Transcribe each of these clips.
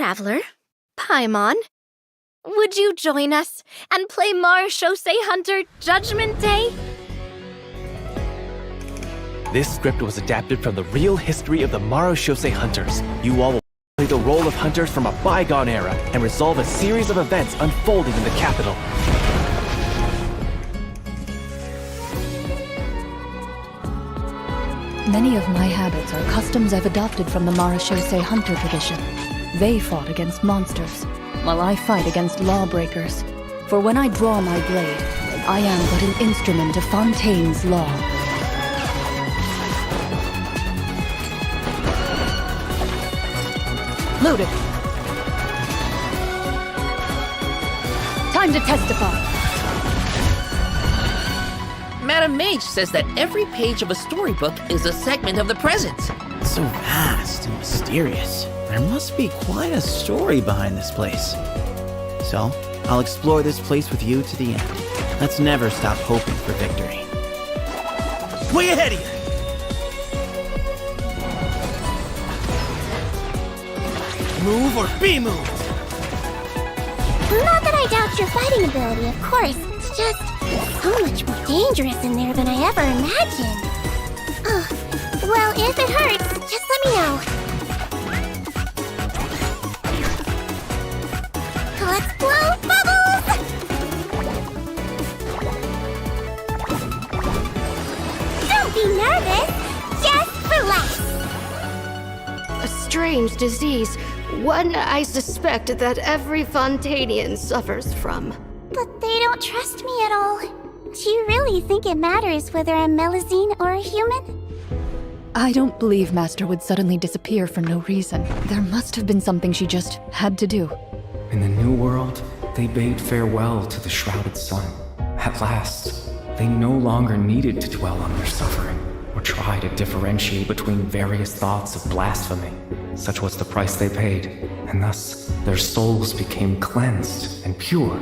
traveler. Paimon, would you join us and play Marechaussee Hunter Judgment Day? This script was adapted from the real history of the Marechaussee Hunters. You all will play the role of hunters from a bygone era and resolve a series of events unfolding in the capital. Many of my habits are customs I've adopted from the Marechaussee Hunter tradition. They fought against monsters, while I fight against lawbreakers. For when I draw my blade, I am but an instrument of Fontaine's law. Loaded. Time to testify. Madam Mage says that every page of a storybook is a segment of the present. So vast and mysterious. There must be quite a story behind this place. So, I'll explore this place with you to the end. Let's never stop hoping for victory. Way ahead of you! Move or be moved! Not that I doubt your fighting ability, of course. It's just so much more dangerous in there than I ever imagined. Well, if it hurts, just let me know. Let's blow bubbles! Don't be nervous, just relax. A strange disease, one I suspect that every Fontanian suffers from. But they don't trust me at all. Do you really think it matters whether I'm Melusine or a human? I don't believe Master would suddenly disappear for no reason. There must have been something she just had to do. In the New World, they bade farewell to the shrouded sun. At last, they no longer needed to dwell on their suffering, or try to differentiate between various thoughts of blasphemy. Such was the price they paid, and thus their souls became cleansed and pure.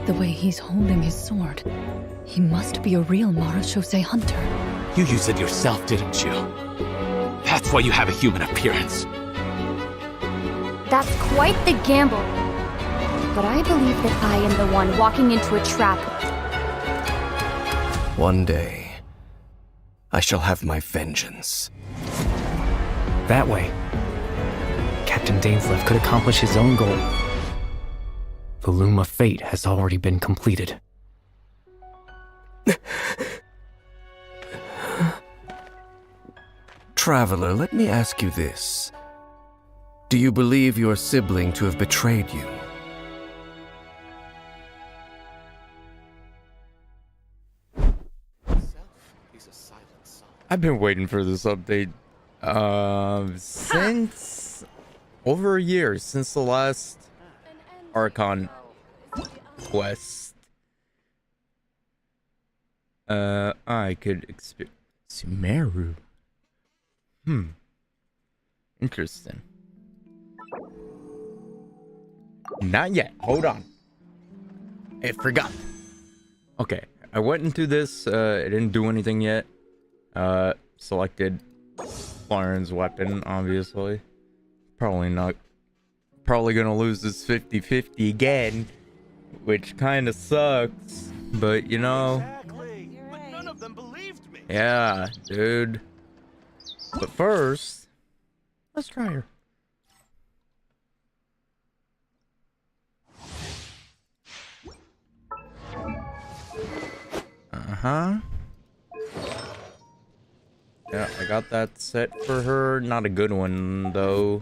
The way he's holding his sword, he must be a real Marechaussee Hunter. You used it yourself, didn't you? That's why you have a human appearance. That's quite the gamble. But I believe that I am the one walking into a trap. One day, I shall have my vengeance. That way, Captain Dainsleif could accomplish his own goal. The loom of fate has already been completed. Traveler, let me ask you this. Do you believe your sibling to have betrayed you? I've been waiting for this update since over a year, since the last Archon quest. I could experience Sumeru. Interesting. Not yet. Hold on. I forgot. Okay, I went into this. It didn't do anything yet. Selected Lauren's weapon, obviously. Probably gonna lose this 50-50 again, which kind of sucks. But you know, But none of them believed me. yeah, dude. But first, let's try her. Yeah, I got that set for her. Not a good one, though.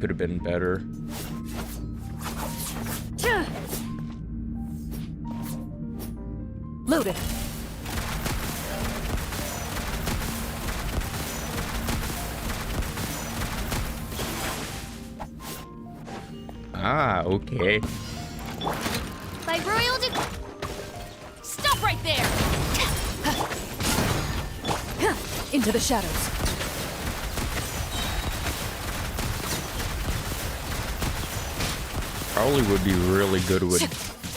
Could have been better. Loaded. Ah, okay. By royal Stop right there! Into the shadows. Probably would be really good with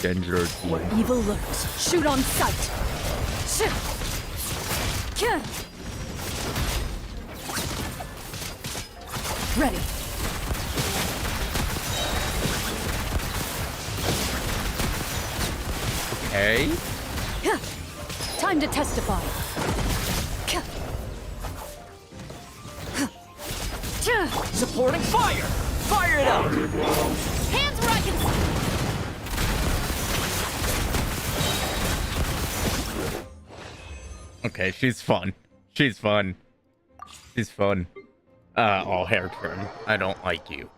Danger. Where evil lurks, shoot on sight. ready. Okay. Time to testify. Supporting fire! Fire it up! Hands where I can Okay, she's fun. She's fun. She's fun. Oh, hair trim. I don't like you.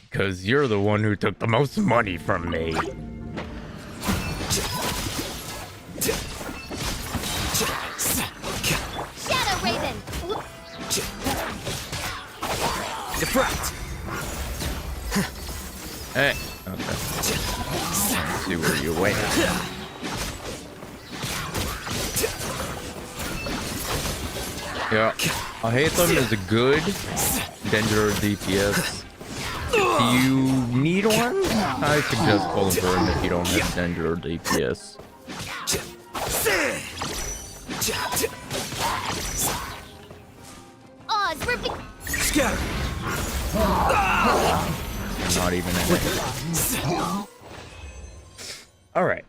Because you're the one who took the most money from me. Shadow Raven! Deflect! Hey. Okay. Let's see where you went. Yeah. Hatham is a good Dendro DPS. Do you need one? I suggest pulling for him if you don't have Dendro DPS. Oz, we're Scatter! Not even in it. Alright.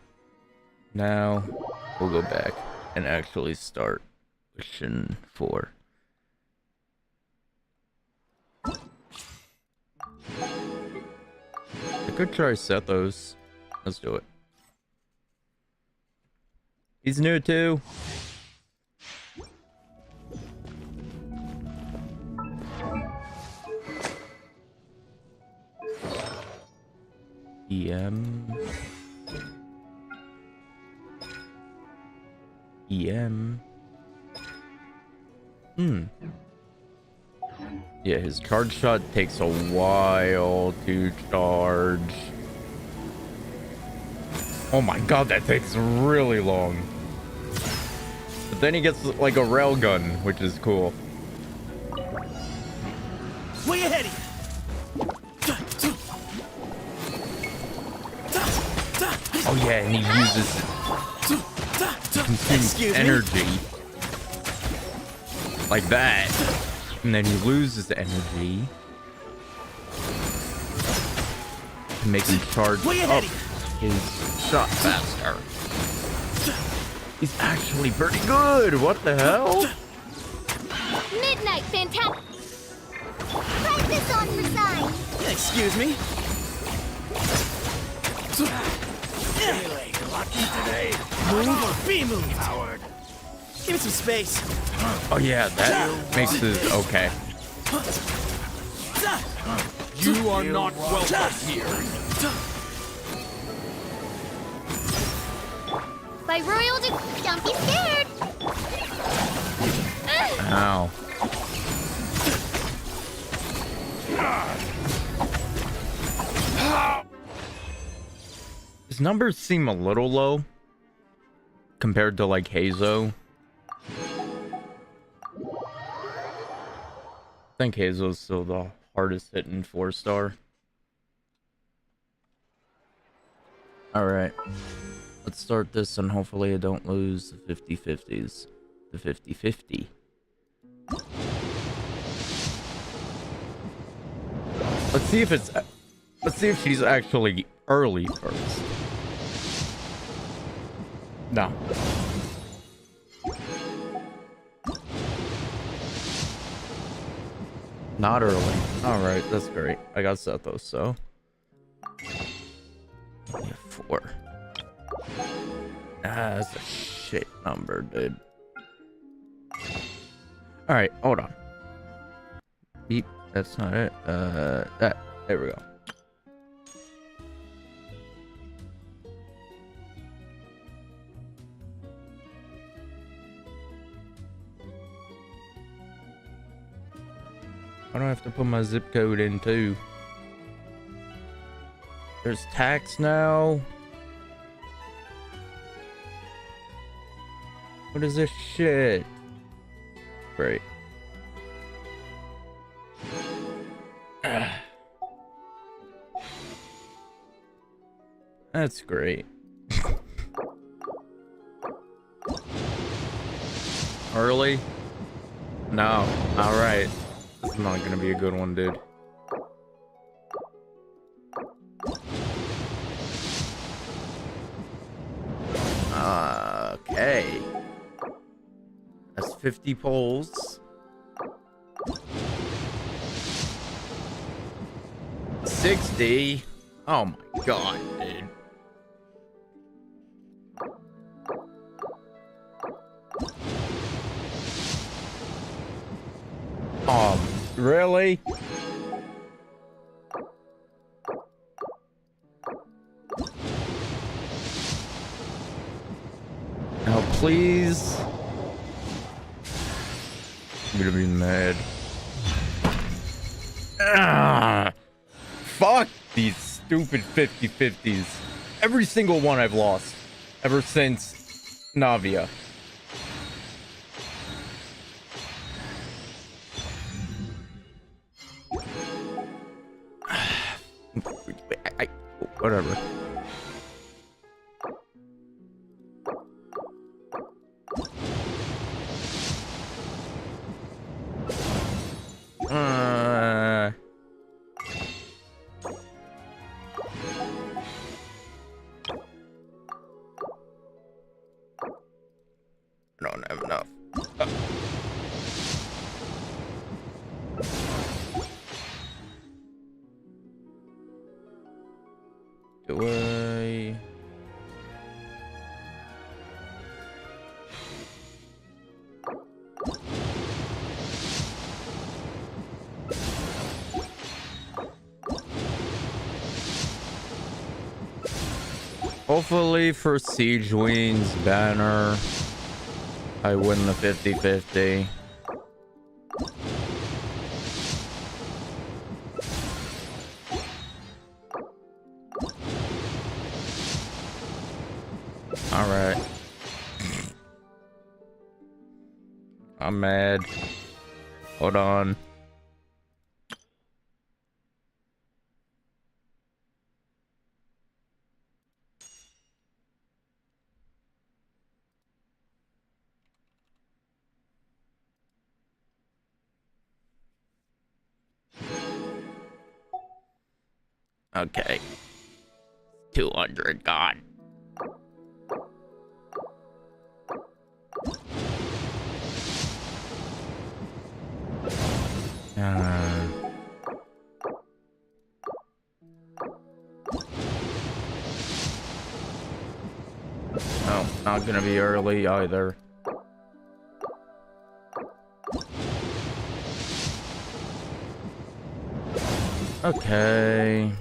Now, we'll go back and actually start mission 4. I could try Sethos. Let's do it. He's new too. EM. Yeah, his charge shot takes a while to charge. Oh my god, that takes really long. But then he gets like a railgun, which is cool. Way ahead of you! Oh yeah, and he uses consumes energy like that, and then he loses energy to make him charge up his shot faster. He's actually pretty good. What the hell? Midnight, fantastic. Write this on for sign. Excuse me? Anyway, lucky today. Move or be moved. Howard. Give me some space. Oh yeah, that makes it okay. You are not welcome here. By royal don't be scared. Ow. His numbers seem a little low compared to like Hazo. I think Hazo's still the hardest hitting 4-star. Alright. Let's start this and hopefully I don't lose the 50-50s. The 50-50. Let's see if she's actually early first. No. Not early. Alright, that's great. I got Sethos, so. Yeah, 4. That's a shit number, dude. Alright, hold on. Beep. That's not it. That. There we go. I don't have to put my zip code in too. There's tax now. What is this shit? Great. That's great. Early? No. Alright. This is not gonna be a good one, dude. Okay. That's 50 poles. 60. Oh my god, dude. Really? Now, please. I'm gonna be mad. Ah, fuck these stupid 50-50s. Every single one I've lost ever since Navia. Whatever. I don't have enough. Do I? Hopefully for Siege Wing's banner, I win the 50-50. Alright. I'm mad. Hold on. Okay. 200 gone. No, not gonna be early either. Okay.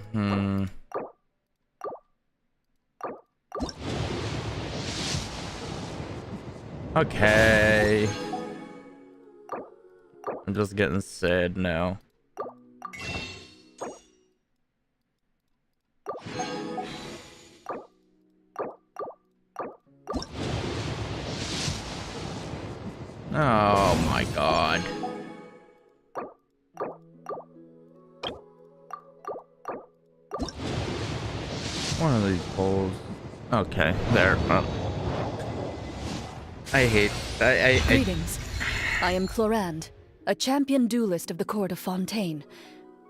Okay. I'm just getting sad now. Oh my god. One of these poles. Okay, there. I Greetings. I am Clorand, a champion duelist of the court of Fontaine.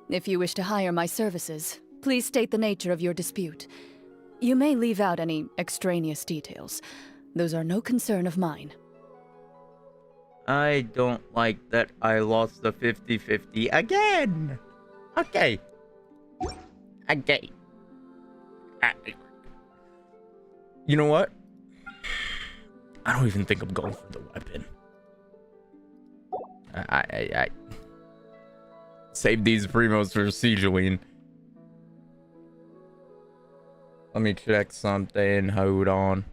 If you wish to hire my services, please state the nature of your dispute. You may leave out any extraneous details. Those are no concern of mine. I don't like that I lost the 50-50 again. Okay. Okay. You know what? I don't even think I'm going for the weapon. I save these primos for Siegeline. Let me check something. Hold on.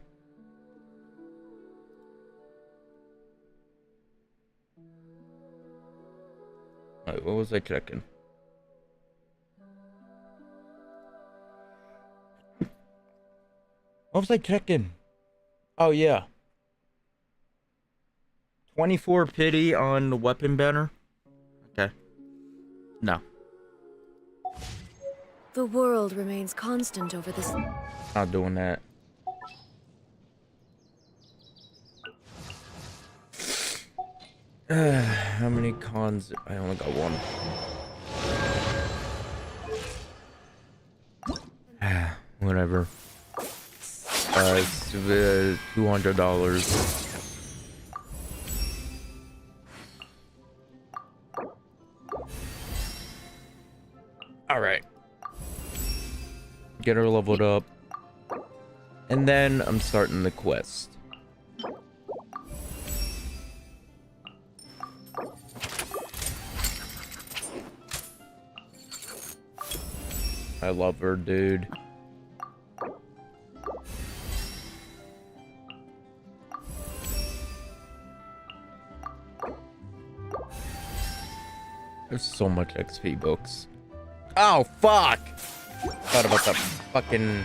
Wait, what was I checking? What was I checking? Oh, yeah. 24 pity on the weapon banner? Okay. No. The world remains constant over this. Not doing that. How many cons? I only got one. Whatever. It's $200. All right. Get her leveled up. And then I'm starting the quest. I love her, dude. There's so much XP books. Oh, fuck! Thought about the fucking...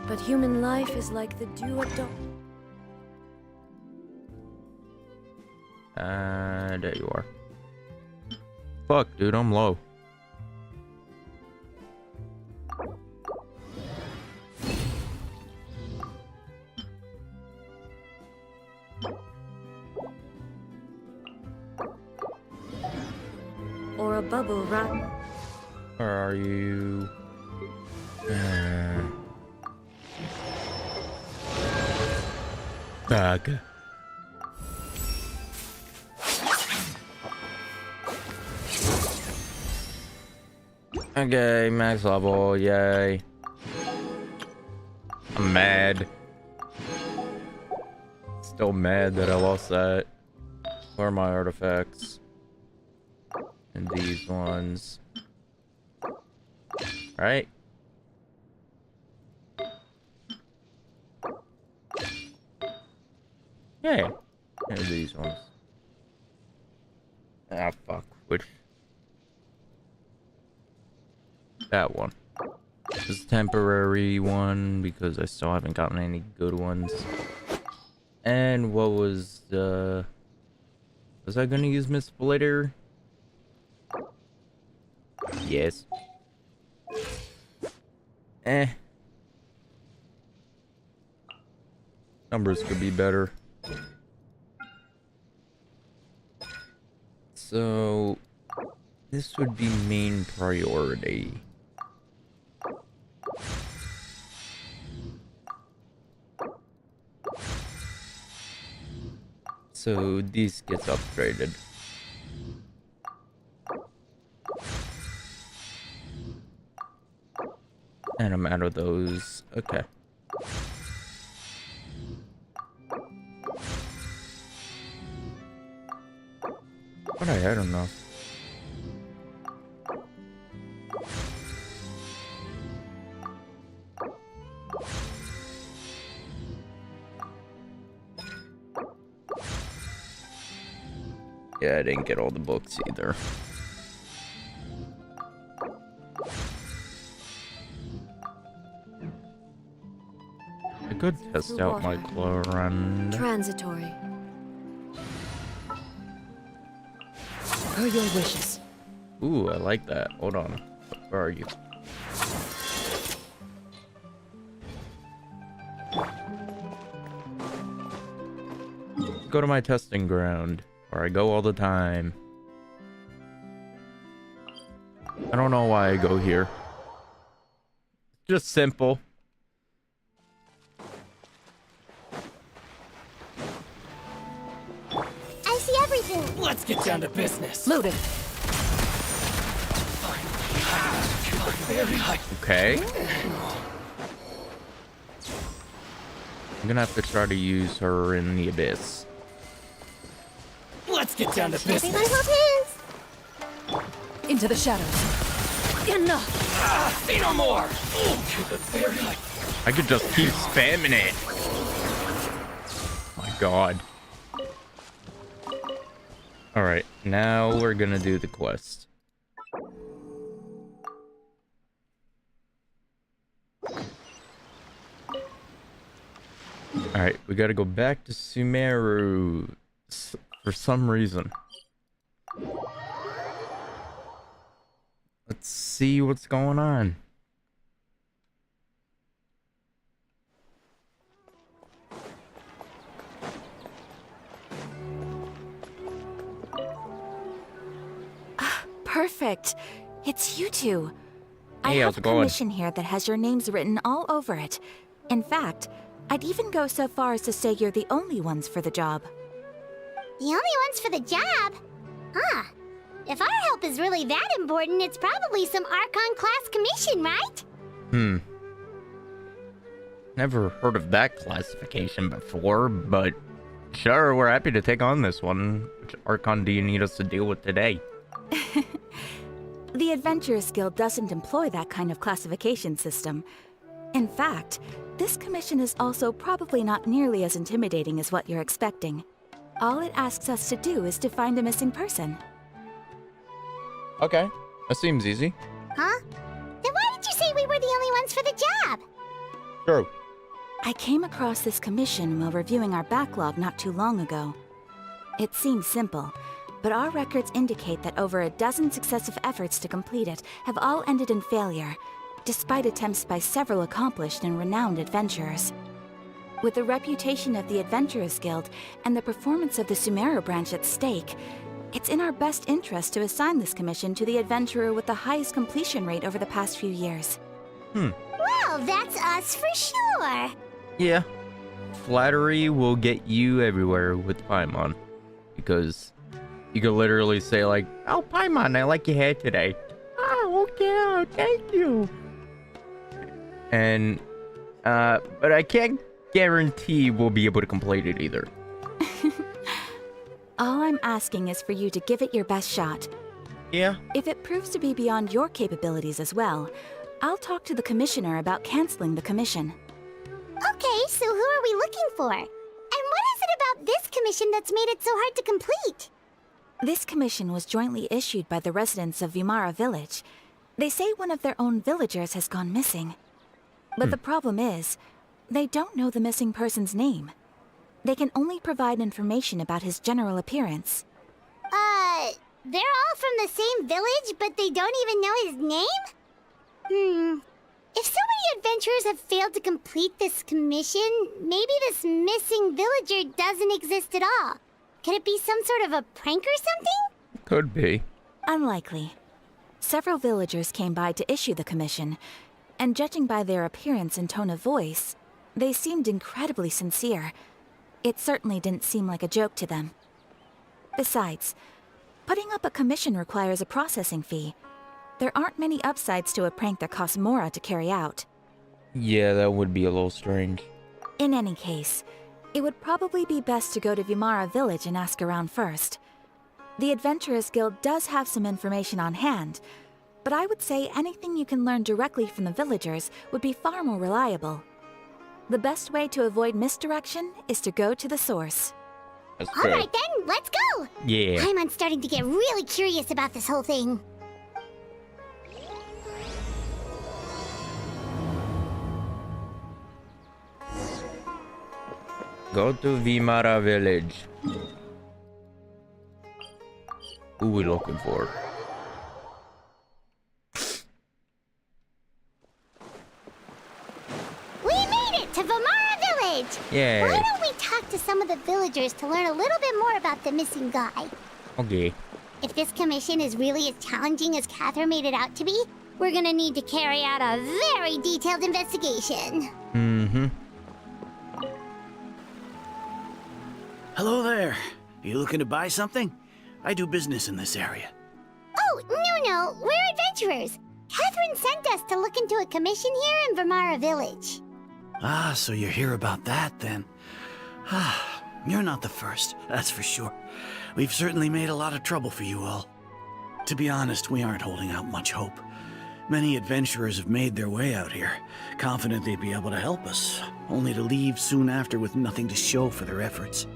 But human life is like the dew at dawn. There you are. Fuck, dude, I'm low. Or a bubble wrap. Where are you? Fuck. Okay, max level, yay. I'm mad. Still mad that I lost that. Where are my artifacts? And these ones. Right? Yeah. And these ones. Ah, fuck. Which? That one. This temporary one because I still haven't gotten any good ones. And what was the... Was I gonna use Miss Splitter? Yes. Numbers could be better. So... This would be main priority. So this gets upgraded. And I'm out of those. Okay. But I had enough. Yeah, I didn't get all the books either. I could test out my Chlorand. Transitory. Per your wishes. Ooh, I like that. Hold on. Where are you? Go to my testing ground, where I go all the time. I don't know why I go here. Just simple. I see everything. Let's get down to business. Loaded. Okay. I'm gonna have to try to use her in the abyss. Let's get down to business. Everyone hold hands. Into the shadows. Enough. Say no more. I could just keep spamming it. My God. Alright, now we're gonna do the quest. Alright, we gotta go back to Sumeru for some reason. Let's see what's going on. Perfect. It's you two. I Hey, how's have it a going? commission here that has your names written all over it. In fact, I'd even go so far as to say you're the only ones for the job. The only ones for the job? Huh. If our help is really that important, it's probably some Archon class commission, right? Never heard of that classification before, but sure, we're happy to take on this one. Which Archon do you need us to deal with today? The Adventurers Guild doesn't employ that kind of classification system. In fact, this commission is also probably not nearly as intimidating as what you're expecting. All it asks us to do is to find a missing person. Okay, that seems easy. Huh? Then why did you say we were the only ones for the job? True. I came across this commission while reviewing our backlog not too long ago. It seems simple, but our records indicate that over a dozen successive efforts to complete it have all ended in failure, despite attempts by several accomplished and renowned adventurers. With the reputation of the Adventurers Guild and the performance of the Sumeru branch at stake, it's in our best interest to assign this commission to the adventurer with the highest completion rate over the past few years. Well, that's us for sure. Yeah. Flattery will get you everywhere with Paimon. Because you could literally say like, "Oh, Paimon, I like your hair today." "Oh, okay, thank you." And, but I can't guarantee we'll be able to complete it either. All I'm asking is for you to give it your best shot. Yeah. If it proves to be beyond your capabilities as well, I'll talk to the commissioner about canceling the commission. Okay, so who are we looking for? And what is it about this commission that's made it so hard to complete? This commission was jointly issued by the residents of Vimara Village. They say one of their own villagers has gone missing. But the problem is, they don't know the missing person's name. They can only provide information about his general appearance. They're all from the same village, but they don't even know his name? If so many adventurers have failed to complete this commission, maybe this missing villager doesn't exist at all. Could it be some sort of a prank or something? Could be. Unlikely. Several villagers came by to issue the commission, and judging by their appearance and tone of voice, they seemed incredibly sincere. It certainly didn't seem like a joke to them. Besides, putting up a commission requires a processing fee. There aren't many upsides to a prank that costs Mora to carry out. Yeah, that would be a little strange. In any case, it would probably be best to go to Vimara Village and ask around first. The Adventurers Guild does have some information on hand, but I would say anything you can learn directly from the villagers would be far more reliable. The best way to avoid misdirection is to go to the source. That's All true. right then, let's go! Yeah. I'm starting to get really curious about this whole thing. Go to Vimara Village. Who we looking for? We made it to Vimara Village! Yay. Why don't we talk to some of the villagers to learn a little bit more about the missing guy? Okay. If this commission is really as challenging as Catherine made it out to be, we're gonna need to carry out a very detailed investigation. Hello there. You looking to buy something? I do business in this area. Oh, no, we're adventurers. Catherine sent us to look into a commission here in Vimara Village. Ah, so you're here about that then. Ah, you're not the first, that's for sure. We've certainly made a lot of trouble for you all. To be honest, we aren't holding out much hope. Many adventurers have made their way out here, confident they'd be able to help us, only to leave soon after with nothing to show for their efforts.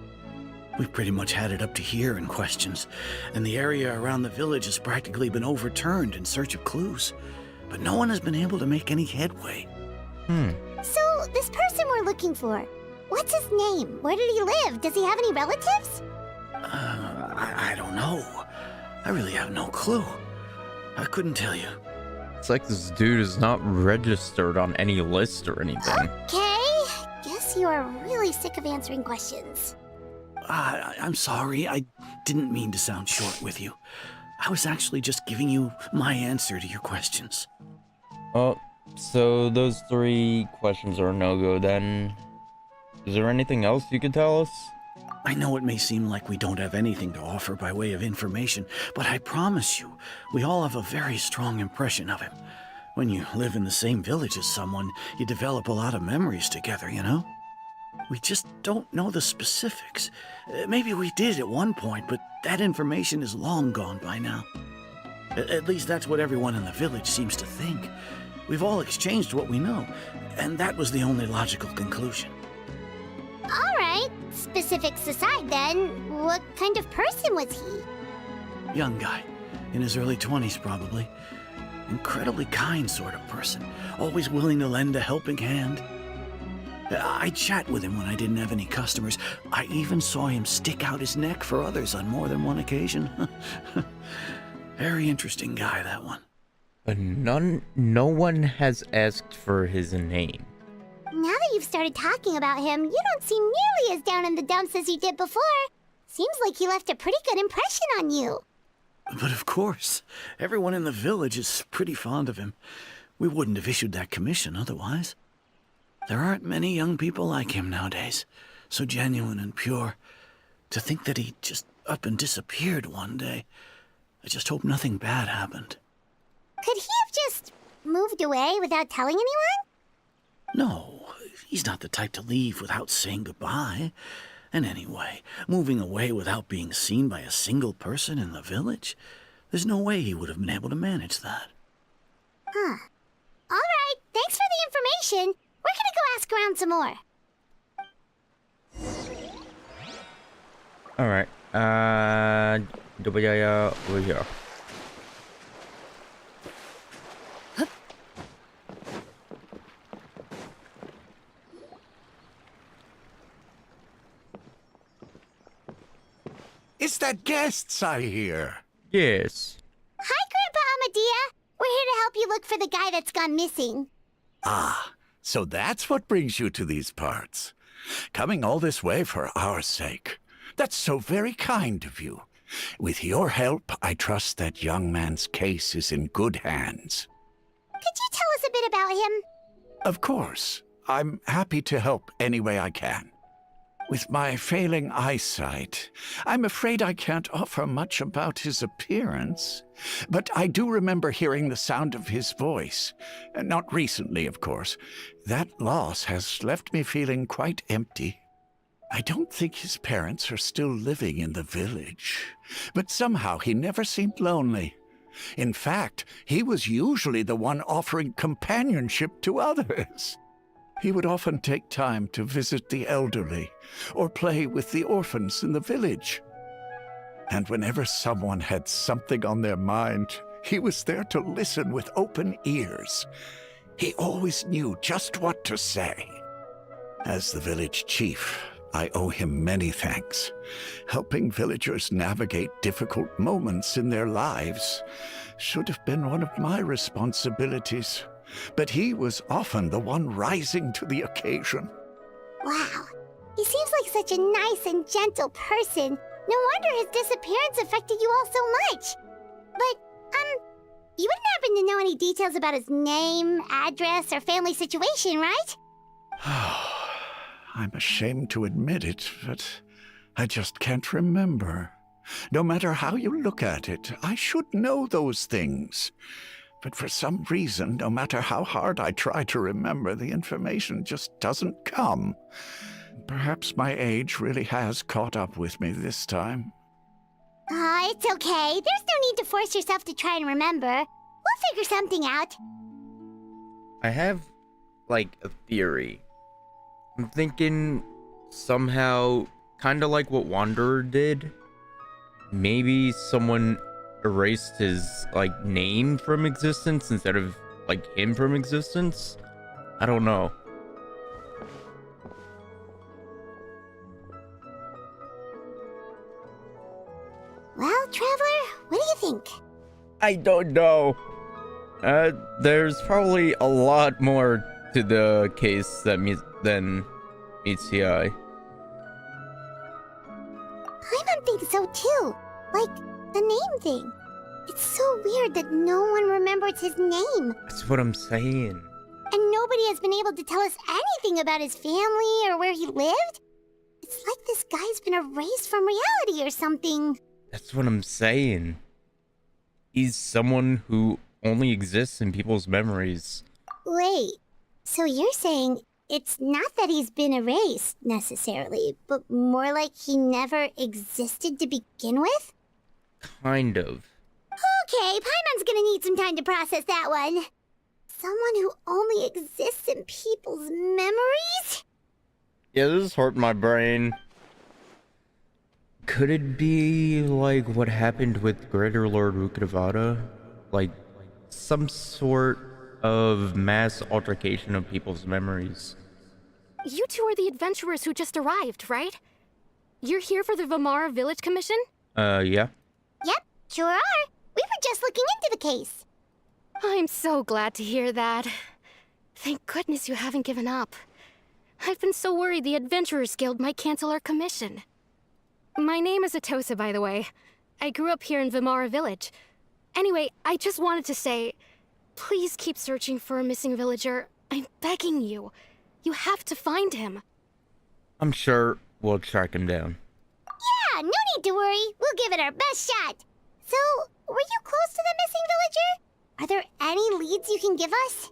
We've pretty much had it up to here in questions, and the area around the village has practically been overturned in search of clues. But no one has been able to make any headway. So, this person we're looking for, what's his name? Where did he live? Does he have any relatives? I don't know. I really have no clue. I couldn't tell you. It's like this dude is not registered on any list or anything. Okay, guess you are really sick of answering questions. I'm sorry. I didn't mean to sound short with you. I was actually just giving you my answer to your questions. Oh, so those 3 questions are a no-go then. Is there anything else you could tell us? I know it may seem like we don't have anything to offer by way of information, but I promise you, we all have a very strong impression of him. When you live in the same village as someone, you develop a lot of memories together, you know? We just don't know the specifics. Maybe we did at one point, but that information is long gone by now. At least that's what everyone in the village seems to think. We've all exchanged what we know, and that was the only logical conclusion. All right, specifics aside then, what kind of person was he? Young guy, in his early 20s probably. Incredibly kind sort of person, always willing to lend a helping hand. I'd chat with him when I didn't have any customers. I even saw him stick out his neck for others on more than one occasion. Very interesting guy, that one. But no one has asked for his name. Now that you've started talking about him, you don't seem nearly as down in the dumps as you did before. Seems like he left a pretty good impression on you. But of course, everyone in the village is pretty fond of him. We wouldn't have issued that commission otherwise. There aren't many young people like him nowadays, so genuine and pure. To think that he just up and disappeared one day. I just hope nothing bad happened. Could he have just moved away without telling anyone? No, he's not the type to leave without saying goodbye. And anyway, moving away without being seen by a single person in the village? There's no way he would have been able to manage that. Huh. All right, thanks for the information. We're gonna go ask around some more. Alright, coba ya over here. It's that guests I hear. Yes. Hi, Grandpa Amadea. We're here to help you look for the guy that's gone missing. Ah, so that's what brings you to these parts. Coming all this way for our sake. That's so very kind of you. With your help, I trust that young man's case is in good hands. Could you tell us a bit about him? Of course. I'm happy to help any way I can. With my failing eyesight, I'm afraid I can't offer much about his appearance. But I do remember hearing the sound of his voice. Not recently, of course. That loss has left me feeling quite empty. I don't think his parents are still living in the village. But somehow he never seemed lonely. In fact, he was usually the one offering companionship to others. He would often take time to visit the elderly or play with the orphans in the village. And whenever someone had something on their mind, he was there to listen with open ears. He always knew just what to say. As the village chief, I owe him many thanks. Helping villagers navigate difficult moments in their lives should have been one of my responsibilities. But he was often the one rising to the occasion. Wow. He seems like such a nice and gentle person. No wonder his disappearance affected you all so much. But, you wouldn't happen to know any details about his name, address, or family situation, right? I'm ashamed to admit it, but I just can't remember. No matter how you look at it, I should know those things. But for some reason, no matter how hard I try to remember, the information just doesn't come. Perhaps my age really has caught up with me this time. It's okay. There's no need to force yourself to try and remember. We'll figure something out. I have, like, a theory. I'm thinking somehow, kind of like what Wanderer did. Maybe someone erased his, like, name from existence instead of, like, him from existence? I don't know. Well, Traveler, what do you think? I don't know. There's probably a lot more to the case than meets the eye. Paimon thinks so too. Like, the name thing. It's so weird that no one remembers his name. That's what I'm saying. And nobody has been able to tell us anything about his family or where he lived. It's like this guy's been erased from reality or something. That's what I'm saying. He's someone who only exists in people's memories. Wait, so you're saying it's not that he's been erased, necessarily, but more like he never existed to begin with? Kind of. Okay, Paimon's gonna need some time to process that one. Someone who only exists in people's memories? Yeah, this is hurting my brain. Could it be like what happened with Greater Lord Rukkhadevata? Like some sort of mass altercation of people's memories? You two are the adventurers who just arrived, right? You're here for the Vamara Village Commission? Yeah. Yep, sure are. We were just looking into the case. I'm so glad to hear that. Thank goodness you haven't given up. I've been so worried the Adventurers Guild might cancel our commission. My name is Atosa, by the way. I grew up here in Vamara Village. Anyway, I just wanted to say, please keep searching for a missing villager. I'm begging you. You have to find him. I'm sure we'll track him down. Yeah, no need to worry. We'll give it our best shot. So, were you close to the missing villager? Are there any leads you can give us?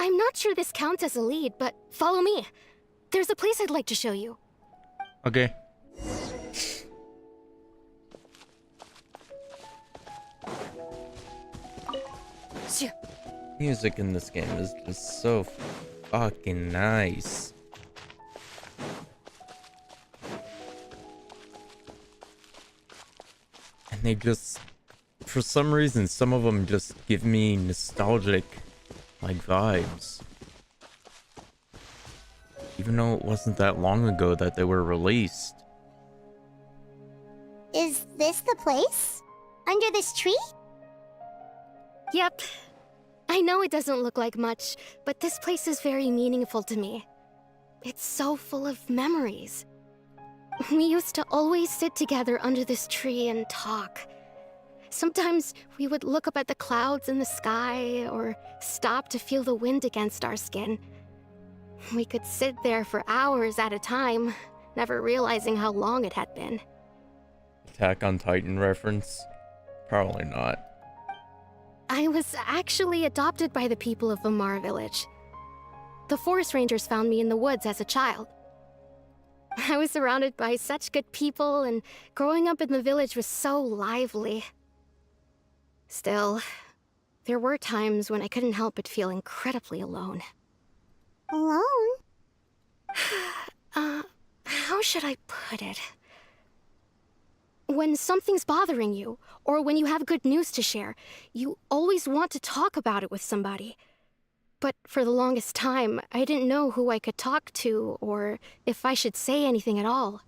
I'm not sure this counts as a lead, but follow me. There's a place I'd like to show you. Okay. Music in this game is just so fucking nice. And they just, for some reason, some of them just give me nostalgic, like, vibes. Even though it wasn't that long ago that they were released. Is this the place? Under this tree? Yep. I know it doesn't look like much, but this place is very meaningful to me. It's so full of memories. We used to always sit together under this tree and talk. Sometimes we would look up at the clouds in the sky, or stop to feel the wind against our skin. We could sit there for hours at a time, never realizing how long it had been. Attack on Titan reference? Probably not. I was actually adopted by the people of Vamara Village. The forest rangers found me in the woods as a child. I was surrounded by such good people, and growing up in the village was so lively. Still, there were times when I couldn't help but feel incredibly alone. Alone? How should I put it? When something's bothering you, or when you have good news to share, you always want to talk about it with somebody. But for the longest time, I didn't know who I could talk to, or if I should say anything at all.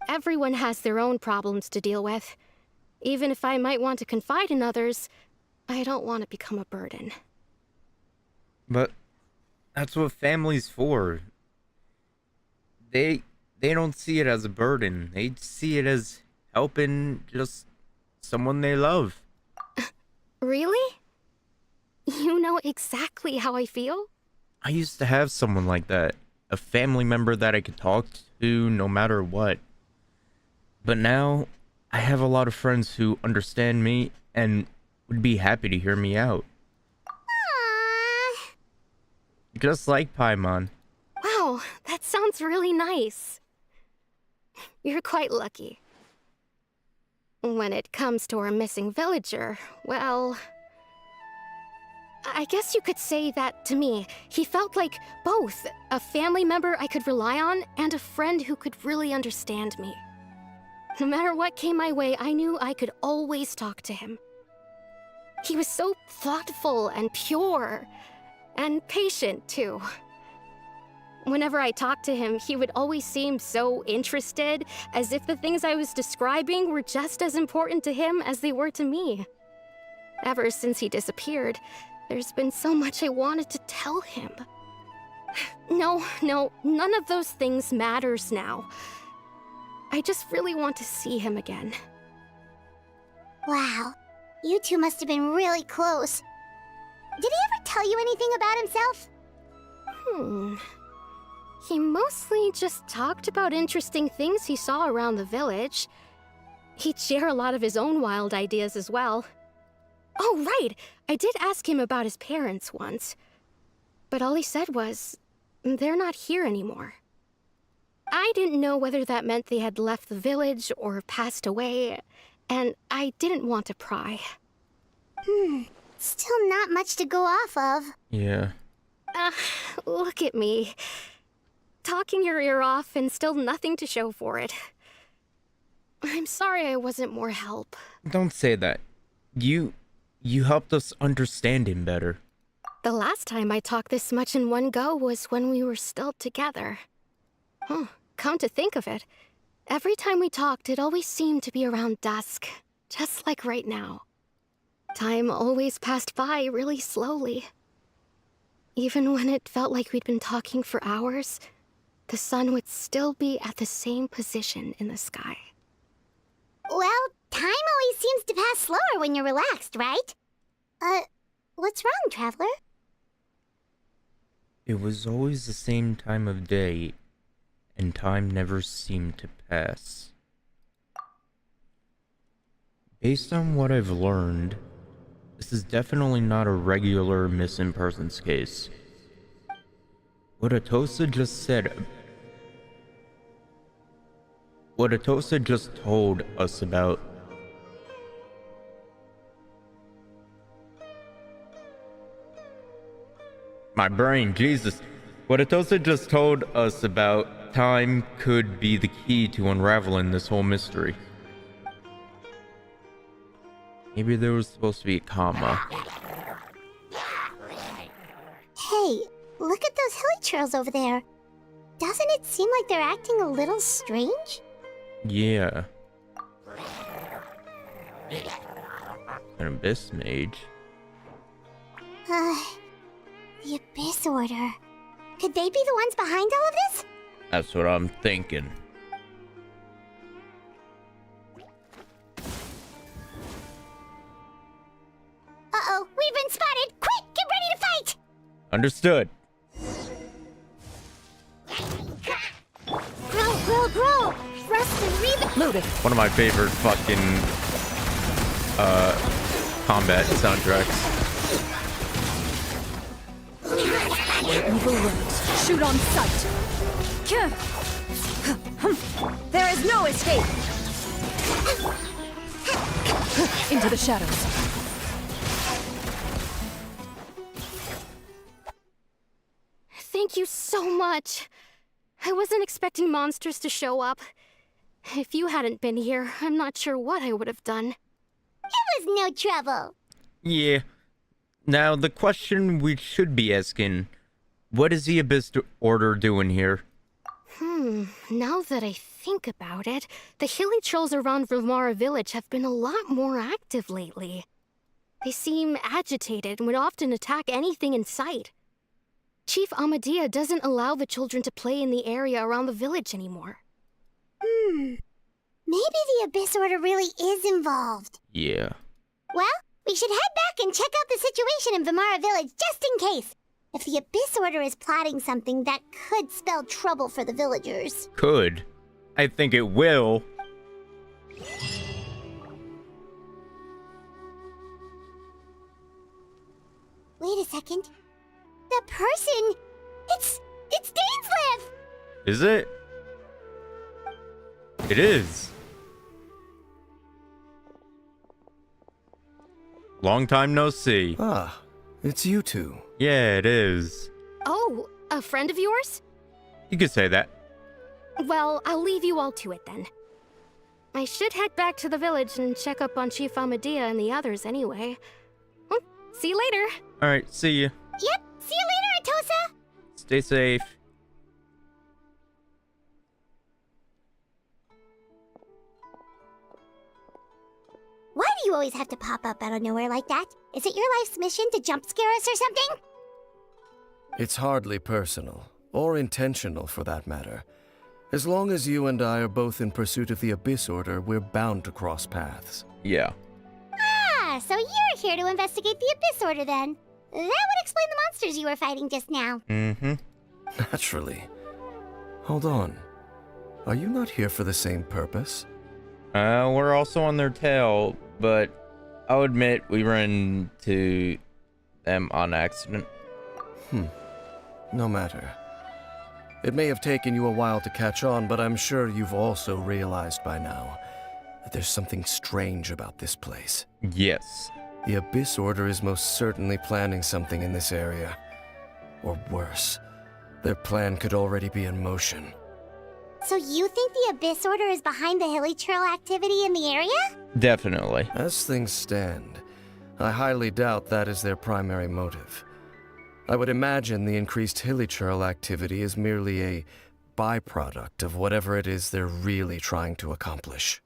Everyone has their own problems to deal with. Even if I might want to confide in others, I don't want to become a burden. But that's what family's for. They don't see it as a burden. They see it as helping just someone they love. Really? You know exactly how I feel? I used to have someone like that. A family member that I could talk to no matter what. But now, I have a lot of friends who understand me and would be happy to hear me out. Aww. Just like Paimon. Wow, that sounds really nice. You're quite lucky. When it comes to our missing villager, well, I guess you could say that to me. He felt like both a family member I could rely on and a friend who could really understand me. No matter what came my way, I knew I could always talk to him. He was so thoughtful and pure, and patient too. Whenever I talked to him, he would always seem so interested, as if the things I was describing were just as important to him as they were to me. Ever since he disappeared, there's been so much I wanted to tell him. No, none of those things matters now. I just really want to see him again. Wow, you two must have been really close. Did he ever tell you anything about himself? He mostly just talked about interesting things he saw around the village. He'd share a lot of his own wild ideas as well. Oh, right! I did ask him about his parents once. But all he said was, they're not here anymore. I didn't know whether that meant they had left the village or passed away, and I didn't want to pry. Still not much to go off of. Yeah. Look at me. Talking your ear off and still nothing to show for it. I'm sorry I wasn't more help. Don't say that. You helped us understand him better. The last time I talked this much in one go was when we were still together. Come to think of it, every time we talked, it always seemed to be around dusk, just like right now. Time always passed by really slowly. Even when it felt like we'd been talking for hours, the sun would still be at the same position in the sky. Well, time always seems to pass slower when you're relaxed, right? What's wrong, Traveler? It was always the same time of day, and time never seemed to pass. Based on what I've learned, this is definitely not a regular missing persons case. What Atosa just told us about my brain, Jesus. What Atosa just told us about time could be the key to unraveling this whole mystery. Maybe there was supposed to be a comma. Hey, look at those hilly churls over there. Doesn't it seem like they're acting a little strange? Yeah. An Abyss Mage. The Abyss Order. Could they be the ones behind all of this? That's what I'm thinking. Uh-oh, we've been spotted! Quick, get ready to fight! Understood. Grow! Rest and reboot! Loaded. One of my favorite fucking combat soundtracks. Where evil lurks, shoot on sight. There is no escape. Into the shadows. Thank you so much. I wasn't expecting monsters to show up. If you hadn't been here, I'm not sure what I would have done. It was no trouble. Yeah. Now, the question we should be asking, what is the Abyss Order doing here? Now that I think about it, the hilly trolls around Vimara village have been a lot more active lately. They seem agitated and would often attack anything in sight. Chief Amadea doesn't allow the children to play in the area around the village anymore. Maybe the Abyss Order really is involved. Yeah. Well, we should head back and check out the situation in Vimara village just in case. If the Abyss Order is plotting something that could spell trouble for the villagers. Could. I think it will. Wait a second. The person... It's Dainslev! Is it? It is. Long time no see. Ah, it's you two. Yeah, it is. Oh, a friend of yours? You could say that. Well, I'll leave you all to it then. I should head back to the village and check up on Chief Amadea and the others anyway. See you later. Alright, see you. Yep, see you later, Atosa! Stay safe. Why do you always have to pop up out of nowhere like that? Is it your life's mission to jump scare us or something? It's hardly personal, or intentional for that matter. As long as you and I are both in pursuit of the Abyss Order, we're bound to cross paths. Yeah. so you're here to investigate the Abyss Order then. That would explain the monsters you were fighting just now. Mm-hmm. Naturally. Hold on. Are you not here for the same purpose? We're also on their tail, but I'll admit we ran into them on accident. No matter. It may have taken you a while to catch on, but I'm sure you've also realized by now that there's something strange about this place. Yes. The Abyss Order is most certainly planning something in this area. Or worse, their plan could already be in motion. So you think the Abyss Order is behind the hilly trail activity in the area? Definitely. As things stand, I highly doubt that is their primary motive. I would imagine the increased hilly trail activity is merely a byproduct of whatever it is they're really trying to accomplish.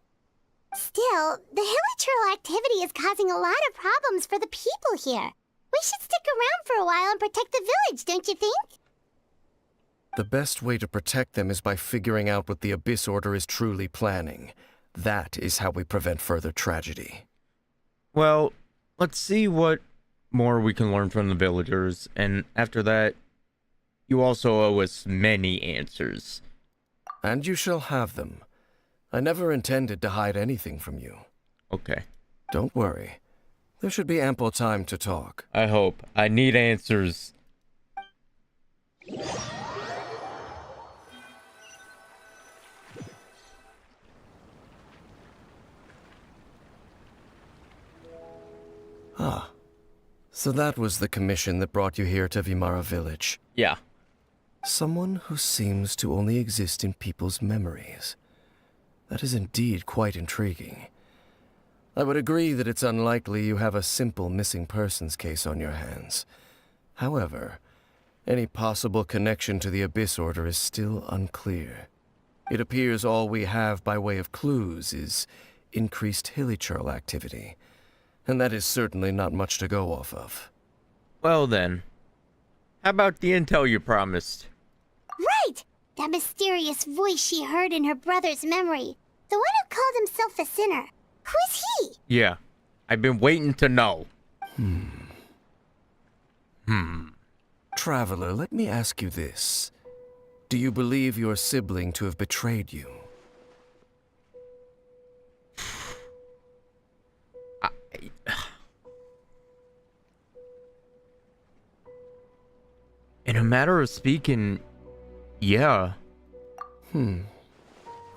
Still, the hilly trail activity is causing a lot of problems for the people here. We should stick around for a while and protect the village, don't you think? The best way to protect them is by figuring out what the Abyss Order is truly planning. That is how we prevent further tragedy. Well, let's see what more we can learn from the villagers, and after that, you also owe us many answers. And you shall have them. I never intended to hide anything from you. Okay. Don't worry. There should be ample time to talk. I hope. I need answers. Ah. So that was the commission that brought you here to Vimara Village. Yeah. Someone who seems to only exist in people's memories. That is indeed quite intriguing. I would agree that it's unlikely you have a simple missing persons case on your hands. However, any possible connection to the Abyss Order is still unclear. It appears all we have by way of clues is increased hilly trail activity, and that is certainly not much to go off of. Well then, how about the intel you promised? Right! That mysterious voice she heard in her brother's memory. The one who called himself a sinner. Who is he? Yeah, I've been waiting to know. Traveler, let me ask you this. Do you believe your sibling to have betrayed you? In a matter of speaking, yeah.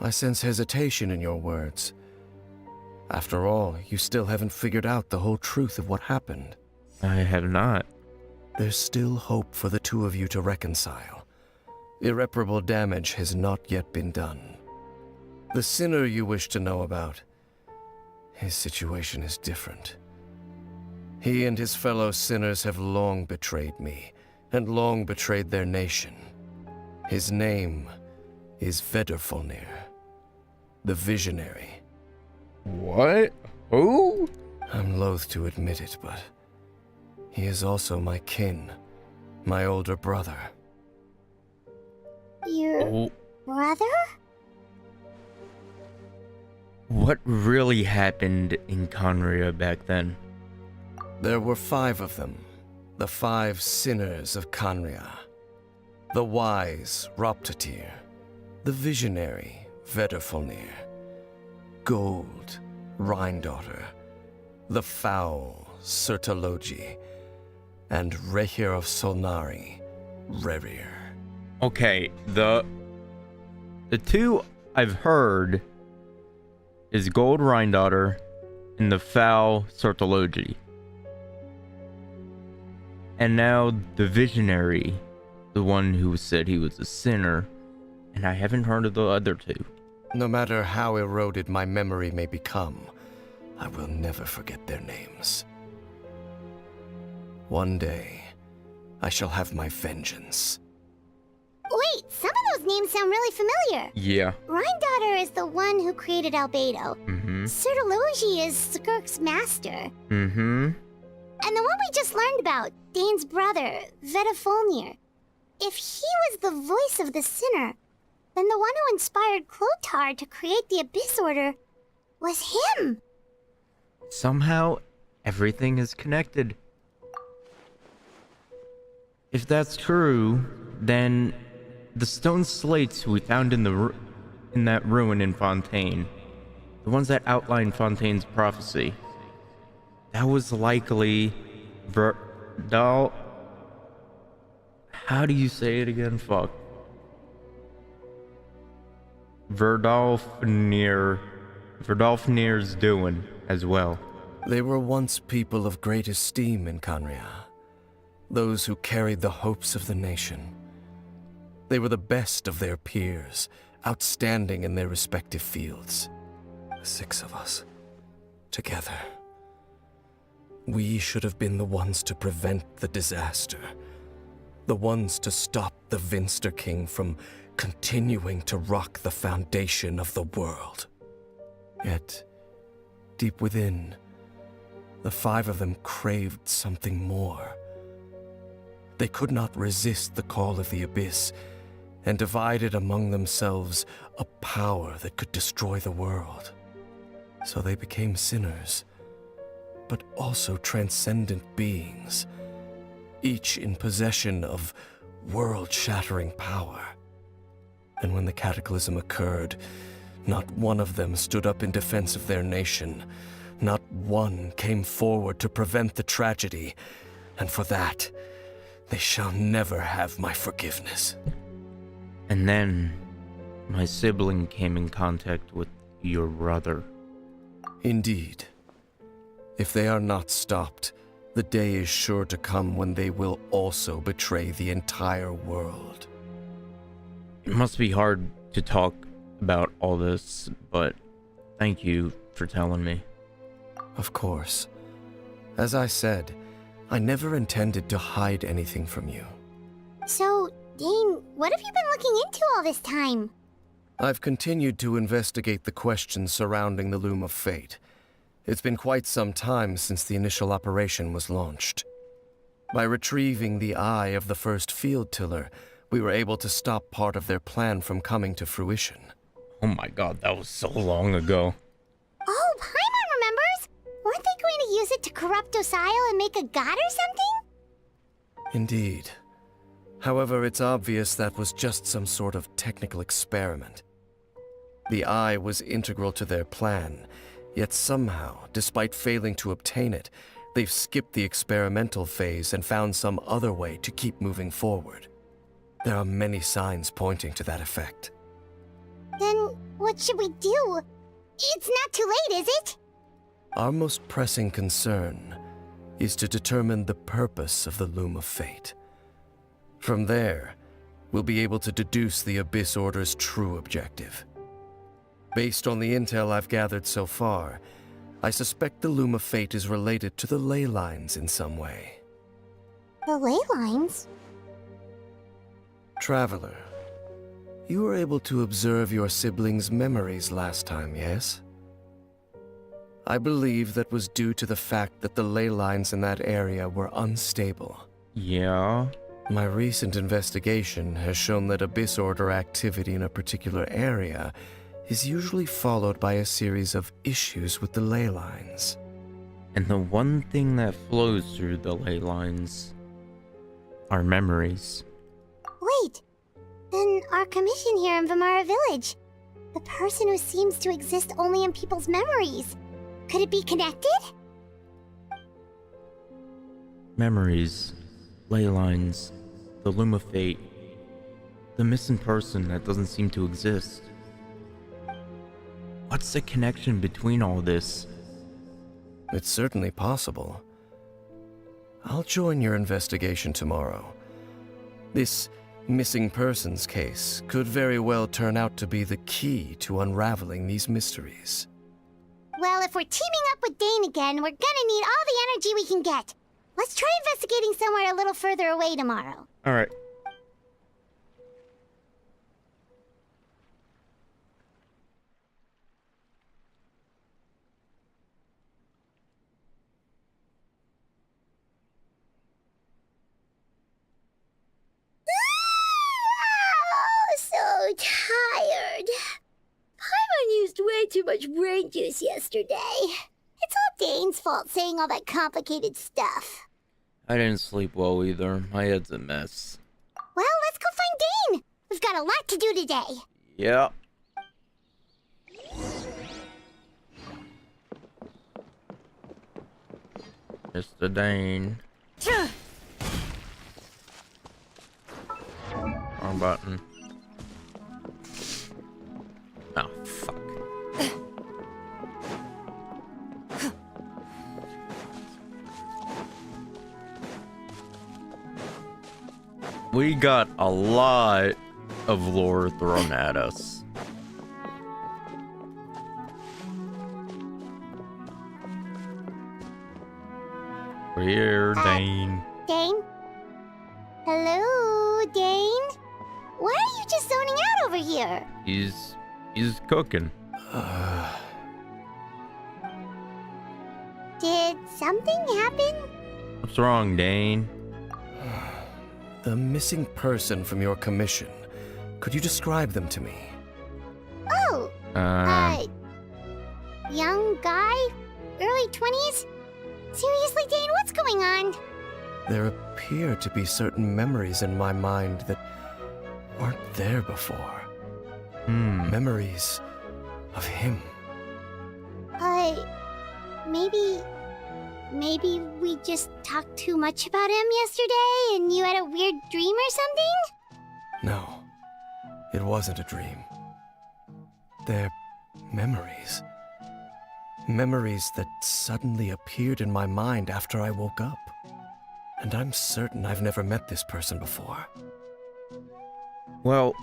I sense hesitation in your words. After all, you still haven't figured out the whole truth of what happened. I have not. There's still hope for the two of you to reconcile. Irreparable damage has not yet been done. The sinner you wish to know about, his situation is different. He and his fellow sinners have long betrayed me, and long betrayed their nation. His name is Vedrfolnir, the Visionary. What? Who? I'm loath to admit it, but he is also my kin, my older brother. Your brother? What really happened in Conria back then? There were 5 of them, the 5 sinners of Conria. The wise Roptatir, the visionary Vedrfolnir, Gold Rhindaughter, the foul Sertologi, and Rehir of Solnari, Rerir. Okay, the 2 I've heard is Gold Rhindaughter and the foul Sertologi. And now the visionary, the one who said he was a sinner, and I haven't heard of the other 2. No matter how eroded my memory may become, I will never forget their names. One day, I shall have my vengeance. Wait, some of those names sound really familiar. Yeah. Rhindaughter is the one who created Albedo. Mm-hmm. Sertologi is Skirk's master. Mm-hmm. And the one we just learned about, Dane's brother, Vedrfolnir. If he was the voice of the sinner, then the one who inspired Clotar to create the Abyss Order was him. Somehow, Everything is connected. If that's true, then the stone slates we found in that ruin in Fontaine, the ones that outline Fontaine's prophecy, that was likely Verdal. How do you say it again? Fuck. Verdolfnir's doing as well. They were once people of great esteem in Canria, those who carried the hopes of the nation. They were the best of their peers, outstanding in their respective fields. The 6 of us, together. We should have been the ones to prevent the disaster. The ones to stop the Vinster King from continuing to rock the foundation of the world. Yet, deep within, the 5 of them craved something more. They could not resist the call of the Abyss, and divided among themselves a power that could destroy the world. So they became sinners, but also transcendent beings, each in possession of world-shattering power. And when the cataclysm occurred, not one of them stood up in defense of their nation. Not one came forward to prevent the tragedy, and for that, they shall never have my forgiveness. And then, my sibling came in contact with your brother. Indeed. If they are not stopped, the day is sure to come when they will also betray the entire world. It must be hard to talk about all this, but thank you for telling me. Of course. As I said, I never intended to hide anything from you. So, Dane, what have you been looking into all this time? I've continued to investigate the questions surrounding the Loom of Fate. It's been quite some time since the initial operation was launched. By retrieving the eye of the first field tiller, we were able to stop part of their plan from coming to fruition. Oh my god, that was so long ago. Oh, Paimon remembers! Weren't they going to use it to corrupt Osile and make a god or something? Indeed. However, it's obvious that was just some sort of technical experiment. The eye was integral to their plan, yet somehow, despite failing to obtain it, they've skipped the experimental phase and found some other way to keep moving forward. There are many signs pointing to that effect. Then, what should we do? It's not too late, is it? Our most pressing concern is to determine the purpose of the Loom of Fate. From there, we'll be able to deduce the Abyss Order's true objective. Based on the intel I've gathered so far, I suspect the Loom of Fate is related to the ley lines in some way. The ley lines? Traveler, you were able to observe your siblings' memories last time, yes? I believe that was due to the fact that the ley lines in that area were unstable. Yeah? My recent investigation has shown that Abyss Order activity in a particular area is usually followed by a series of issues with the ley lines. And the one thing that flows through the ley lines are memories. Wait, then our commission here in Vimara Village, the person who seems to exist only in people's memories, could it be connected? Memories, ley lines, the Loom of Fate, the missing person that doesn't seem to exist. What's the connection between all this? It's certainly possible. I'll join your investigation tomorrow. This missing persons case could very well turn out to be the key to unraveling these mysteries. Well, if we're teaming up with Dane again, we're gonna need all the energy we can get. Let's try investigating somewhere a little further away tomorrow. Alright. So tired. Paimon used way too much brain juice yesterday. It's all Dane's fault saying all that complicated stuff. I didn't sleep well either. My head's a mess. Well, let's go find Dane. We've got a lot to do today. Yeah. Mr. Dane. Wrong button. Oh, fuck. We got a lot of lore thrown at us. We're here, Dane. Dane? Hello, Dane? Why are you just zoning out over here? He's cooking. Did something happen? What's wrong, Dane? The missing person from your commission. Could you describe them to me? Oh, young guy? Early 20s? Seriously, Dane, what's going on? There appear to be certain memories in my mind that weren't there before. Memories of him. Maybe we just talked too much about him yesterday and you had a weird dream or something? No, it wasn't a dream. They're memories. Memories that suddenly appeared in my mind after I woke up. And I'm certain I've never met this person before. Well,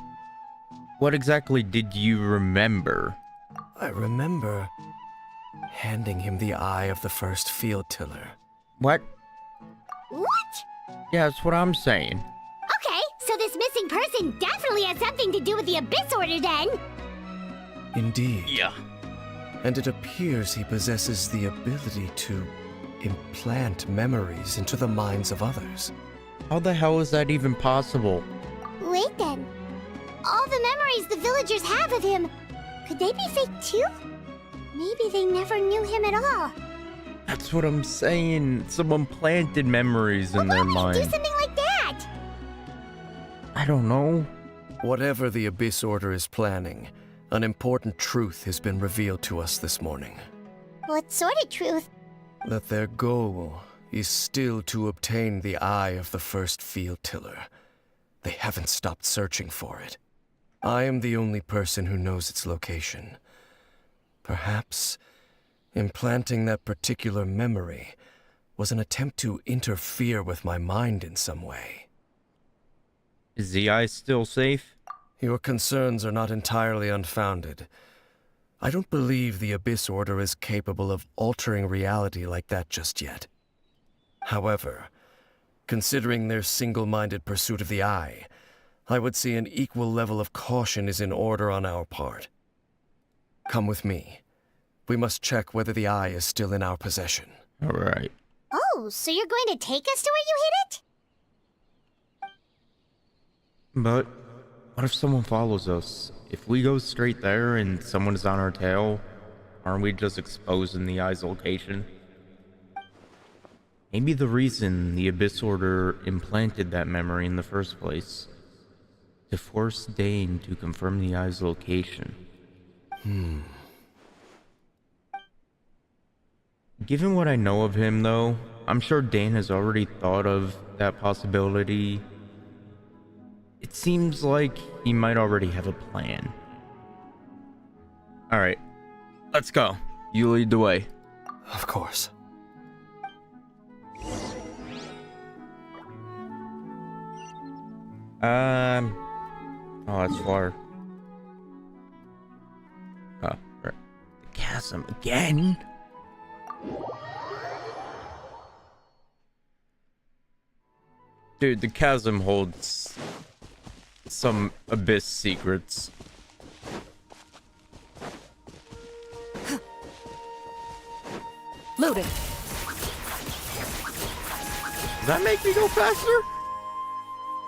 what exactly did you remember? I remember handing him the eye of the first field tiller. What? What? Yeah, that's what I'm saying. Okay, so this missing person definitely has something to do with the Abyss Order then. Indeed. Yeah. And it appears he possesses the ability to implant memories into the minds of others. How the hell is that even possible? Wait then. All the memories the villagers have of him, could they be fake too? Maybe they never knew him at all. That's what I'm saying. Someone planted memories in their mind. Do something like that. I don't know. Whatever the Abyss Order is planning, an important truth has been revealed to us this morning. What sort of truth? That their goal is still to obtain the eye of the first field tiller. They haven't stopped searching for it. I am the only person who knows its location. Perhaps implanting that particular memory was an attempt to interfere with my mind in some way. Is the eye still safe? Your concerns are not entirely unfounded. I don't believe the Abyss Order is capable of altering reality like that just yet. However, considering their single-minded pursuit of the eye, I would say an equal level of caution is in order on our part. Come with me. We must check whether the eye is still in our possession. All right. Oh, so you're going to take us to where you hid it? But what if someone follows us? If we go straight there and someone is on our tail, aren't we just exposing the eye's location? Maybe the reason the Abyss Order implanted that memory in the first place, to force Dane to confirm the eye's location. Given what I know of him, though, I'm sure Dane has already thought of that possibility. It seems like he might already have a plan. Alright, let's go. You lead the way. Of course. Oh, that's far. Oh, right. The chasm again? Dude, the chasm holds some abyss secrets. Loaded. Does that make me go faster?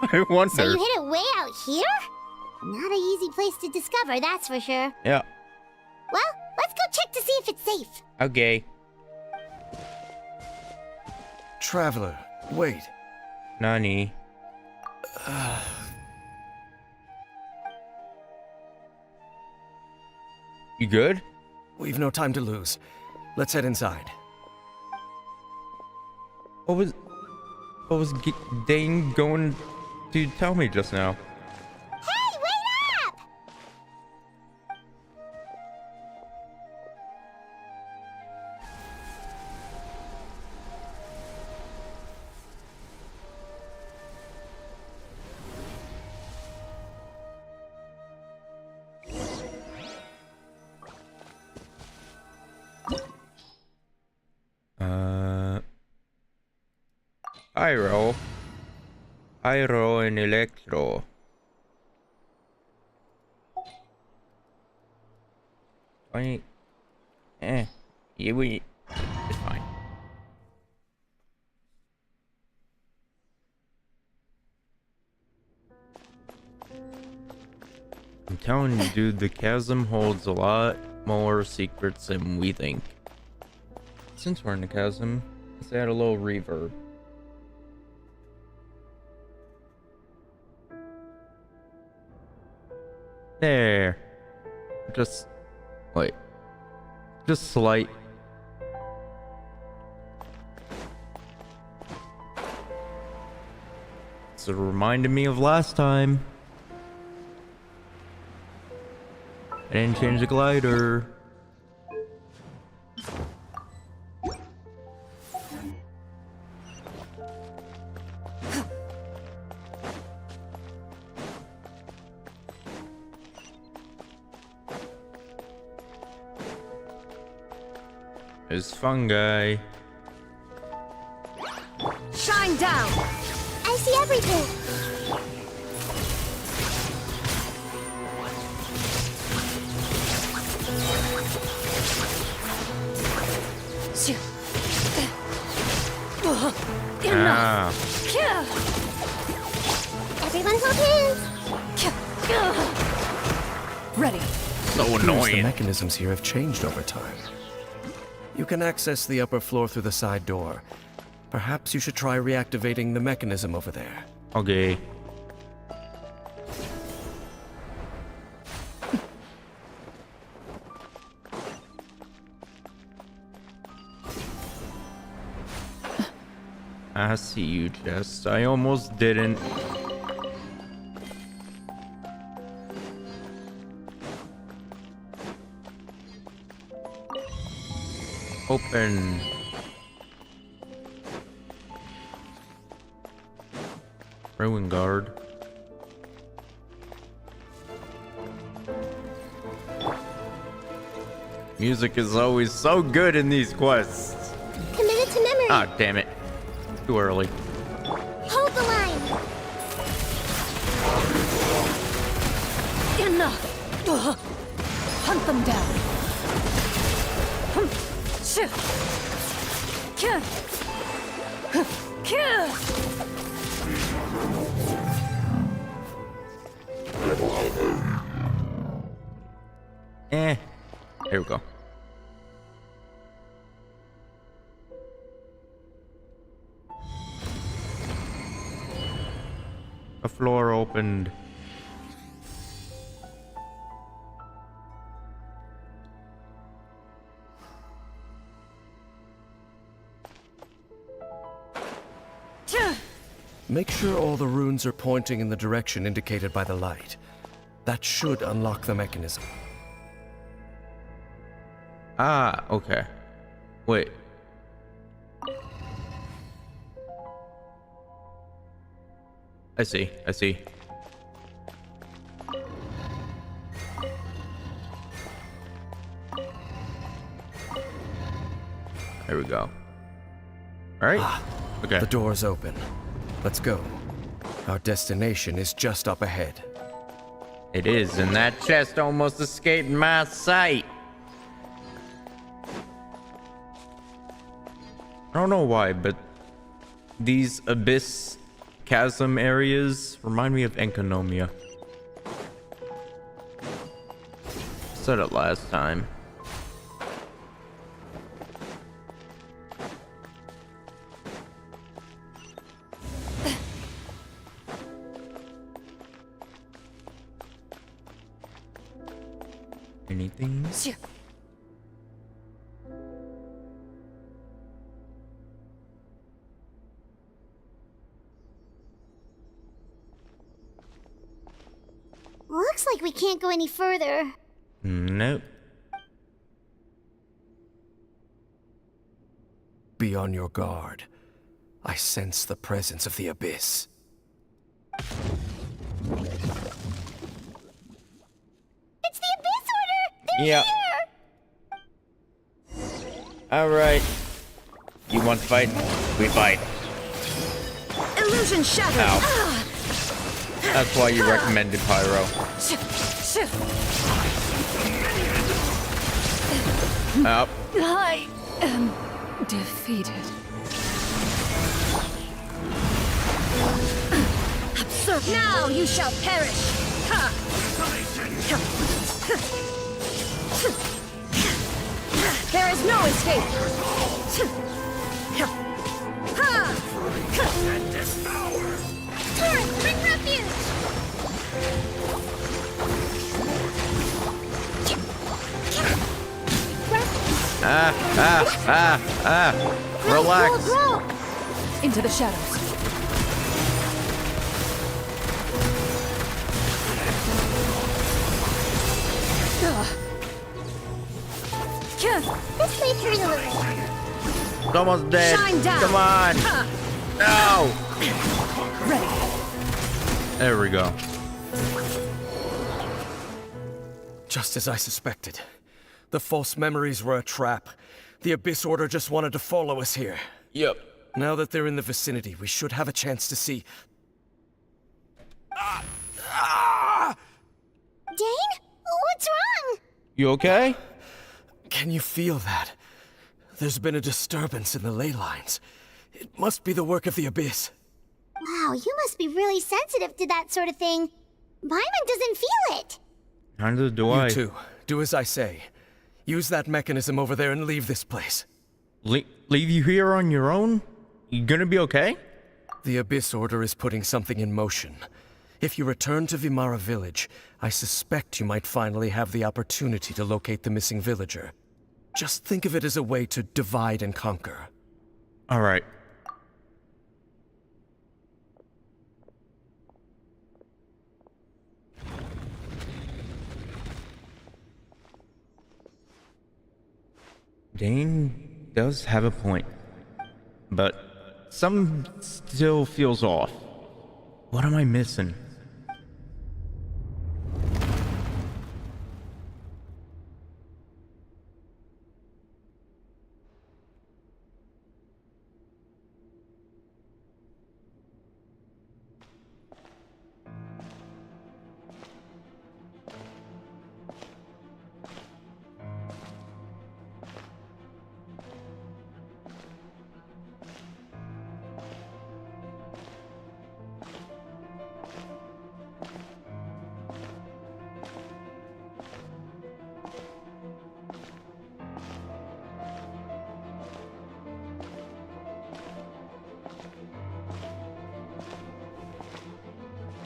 I wonder. So you hid it way out here? Not an easy place to discover, that's for sure. Yeah. Well, let's go check to see if it's safe. Okay. Traveler, wait. Nani? You good? We've no time to lose. Let's head inside. What was Dane going to tell me just now? Hey, wait up! Pyro and Electro. Yeah, it's fine. I'm telling you, dude, the chasm holds a lot more secrets than we think. Since we're in the chasm, let's add a little reverb. There. Just slight. So it reminded me of last time. I didn't change the glider. There's fungi. Shine down! I see everything! Ah. Everyone hold hands! Ready. So The annoying. mechanisms here have changed over time. You can access the upper floor through the side door. Perhaps you should try reactivating the mechanism over there. Okay. I see you, Jess. I almost didn't. Open. Ruin guard. Music is always so good in these quests. Committed to memory! Ah, damn it. Too early. Hold the line! Enough! Hunt them down! Here we go. A floor opened. Make sure all the runes are pointing in the direction indicated by the light. That should unlock the mechanism. Ah, okay. Wait. I see. There we go. All right. Okay. The door's open. Let's go. Our destination is just up ahead. It is, and that chest almost escaped my sight. I don't know why, but these abyss chasm areas remind me of Enkonomia. Said it last time. Anything? Looks like we can't go any further. Nope. Be on your guard. I sense the presence of the Abyss. It's the Abyss Order! They're Yep. here! Alright. You want to fight? We fight. Illusion shattered. Ow. That's why you recommended Pyro. Up. I am defeated. Absurd. Now you shall perish. Ha. There is no escape. Turret, bring refuge! Relax. Grow. Into the shadows. This may hurt a little. It's almost dead. Shine down. Come on. No. Ready. There we go. Just as I suspected. The false memories were a trap. The Abyss Order just wanted to follow us here. Yep. Now that they're in the vicinity, we should have a chance to see... Dane? What's wrong? You okay? Can you feel that? There's been a disturbance in the ley lines. It must be the work of the Abyss. Wow, you must be really sensitive to that sort of thing. Paimon doesn't feel it. Neither do I. You too. Do as I say. Use that mechanism over there and leave this place. Leave you here on your own? You gonna be okay? The Abyss Order is putting something in motion. If you return to Vimara Village, I suspect you might finally have the opportunity to locate the missing villager. Just think of it as a way to divide and conquer. Alright. Dane does have a point, but something still feels off. What am I missing?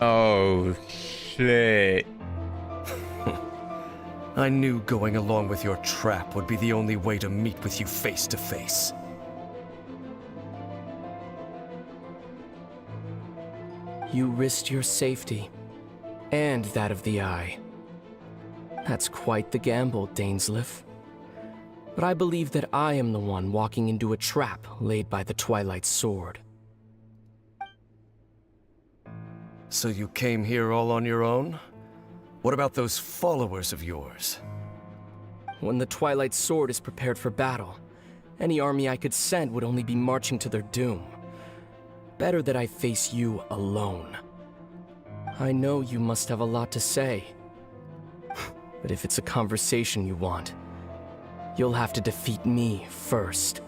Oh, shit. I knew going along with your trap would be the only way to meet with you face to face. You risked your safety, and that of the Eye. That's quite the gamble, Dainsleif. But I believe that I am the one walking into a trap laid by the Twilight Sword. So you came here all on your own? What about those followers of yours? When the Twilight Sword is prepared for battle, any army I could send would only be marching to their doom. Better that I face you alone. I know you must have a lot to say. But if it's a conversation you want, you'll have to defeat me first.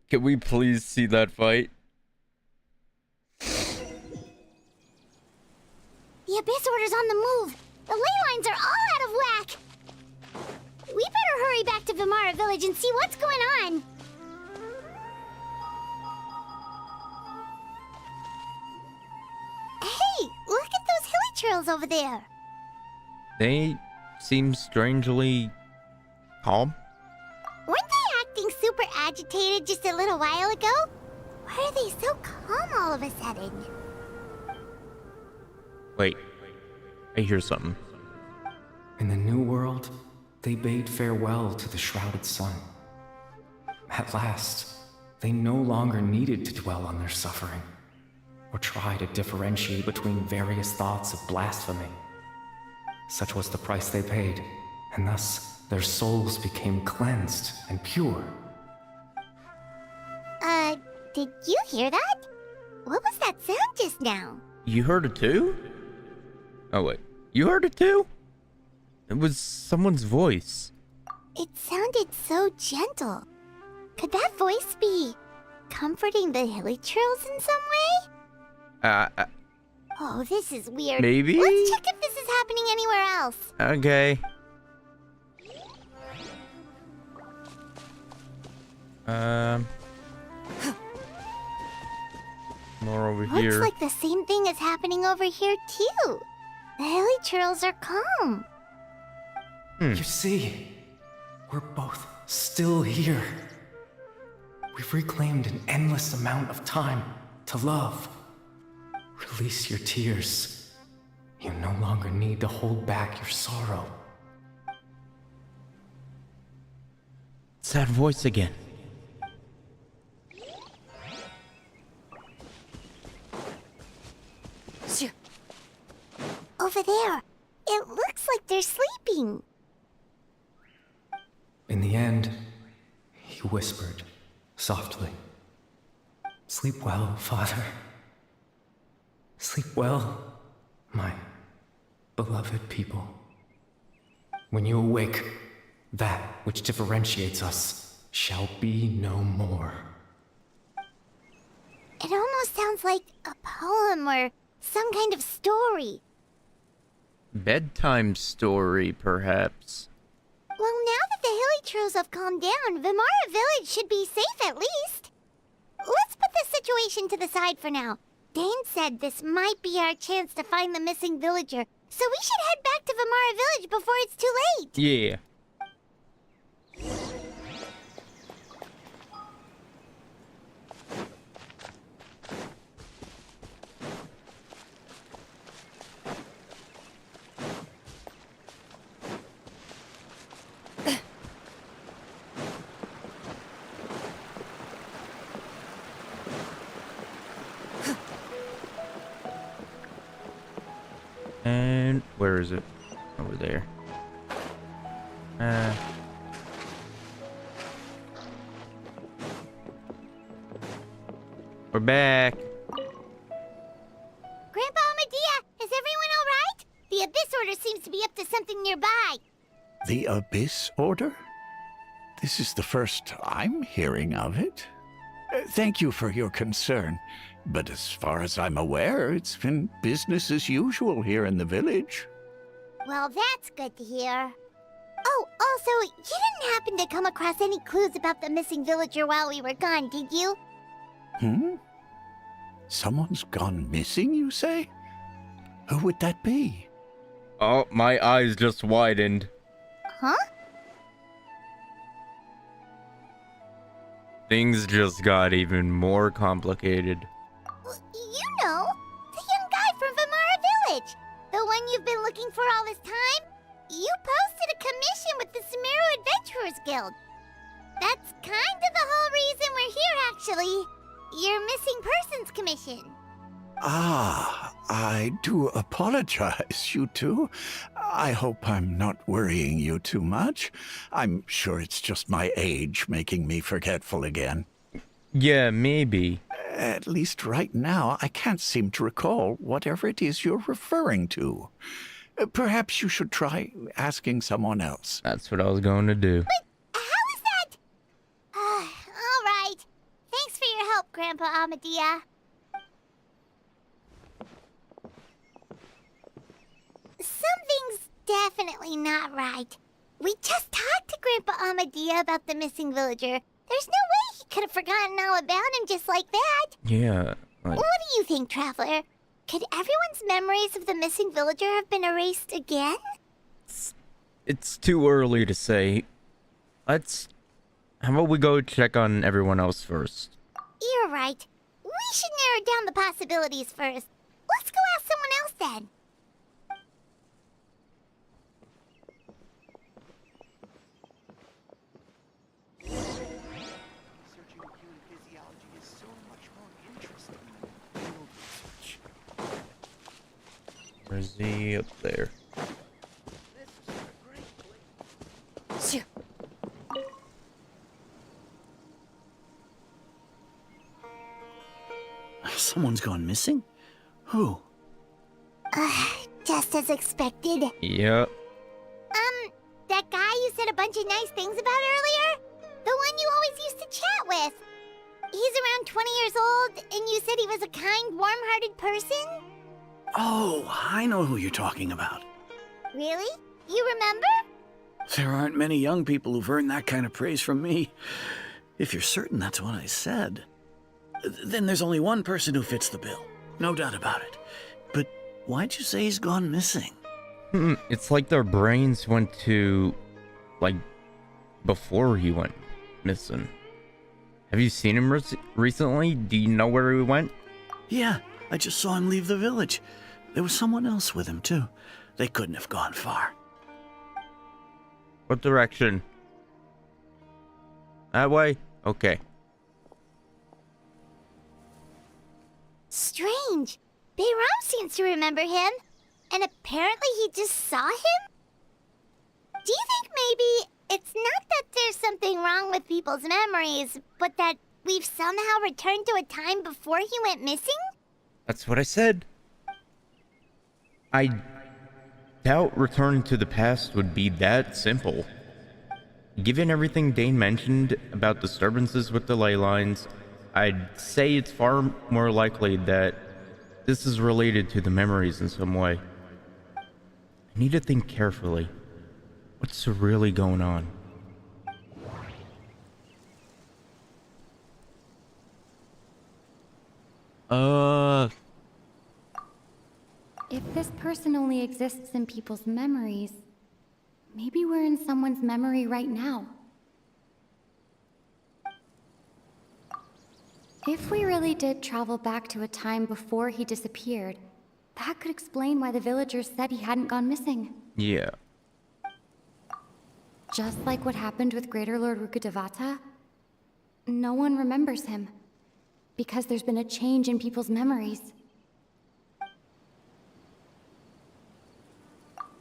Can we please see that fight? The Abyss Order's on the move. The ley lines are all out of whack. We better hurry back to Vimara village and see what's going on. Hey, look at those hilly trails over there. They seem strangely calm. Weren't they acting super agitated just a little while ago? Why are they so calm all of a sudden? Wait, I hear something. In the new world, they bade farewell to the shrouded sun. At last, they no longer needed to dwell on their suffering, or try to differentiate between various thoughts of blasphemy. Such was the price they paid, and thus their souls became cleansed and pure. Did you hear that? What was that sound just now? You heard it too? Oh wait, you heard it too? It was someone's voice. It sounded so gentle. Could that voice be comforting the hilly trails in some way? Oh, this is weird. Maybe? Let's check if this is happening anywhere else. Okay. More over here. Looks like the same thing is happening over here too. The hilly trails are calm. You see, we're both still here. We've reclaimed an endless amount of time to love. Release your tears. You no longer need to hold back your sorrow. It's that voice again. Over there. It looks like they're sleeping. In the end, he whispered softly, "Sleep well, Father. Sleep well, my beloved people. When you awake, that which differentiates us shall be no more." It almost sounds like a poem or some kind of story. Bedtime story, perhaps. Well, now that the hilly trails have calmed down, Vimara village should be safe at least. Let's put this situation to the side for now. Dane said this might be our chance to find the missing villager, so we should head back to Vimara village before it's too late. Yeah. And where is it? Over there. We're back. Grandpa Amadea, is everyone all right? The Abyss Order seems to be up to something nearby. The Abyss Order? This is the first I'm hearing of it. Thank you for your concern, but as far as I'm aware, it's been business as usual here in the village. Well, that's good to hear. Oh, also, you didn't happen to come across any clues about the missing villager while we were gone, did you? Someone's gone missing, you say? Who would that be? Oh, my eyes just widened. Huh? Things just got even more complicated. You know, the young guy from Vimara village. The one you've been looking for all this time. You posted a commission with the Sumeru Adventurers Guild. That's kind of the whole reason we're here, actually. Your missing persons commission. Ah, I do apologize, you two. I hope I'm not worrying you too much. I'm sure it's just my age making me forgetful again. Yeah, maybe. At least right now, I can't seem to recall whatever it is you're referring to. Perhaps you should try asking someone else. That's what I was going to do. How is that? All right. Thanks for your help, Grandpa Amadea. Something's definitely not right. We just talked to Grandpa Amadea about the missing villager. There's no way he could have forgotten all about him just like that. Yeah. Like, What do you think, Traveler? Could everyone's memories of the missing villager have been erased again? it's too early to say. How about we go check on everyone else first? You're right. We should narrow down the possibilities first. Let's go ask someone else then. Where's he? Up there. Someone's gone missing? Who? Just as expected. Yep. That guy you said a bunch of nice things about earlier? The one you always used to chat with. He's around 20 years old, and you said he was a kind, warm-hearted person? Oh, I know who you're talking about. Really? You remember? There aren't many young people who've earned that kind of praise from me. If you're certain that's what I said, then there's only one person who fits the bill. No doubt about it. But why'd you say he's gone missing? It's like their brains went to, like, before he went missing. Have you seen him recently? Do you know where he went? Yeah, I just saw him leave the village. There was someone else with him, too. They couldn't have gone far. What direction? That way? Okay. Strange. Bayram seems to remember him. And apparently he just saw him? Do you think maybe it's not that there's something wrong with people's memories, but that we've somehow returned to a time before he went missing? That's what I said. I doubt returning to the past would be that simple. Given everything Dane mentioned about disturbances with the ley lines, I'd say it's far more likely that this is related to the memories in some way. I need to think carefully. What's really going on? If this person only exists in people's memories, maybe we're in someone's memory right now. If we really did travel back to a time before he disappeared, that could explain why the villagers said he hadn't gone missing. Yeah. Just like what happened with Greater Lord Rukkhadevata, no one remembers him, because there's been a change in people's memories.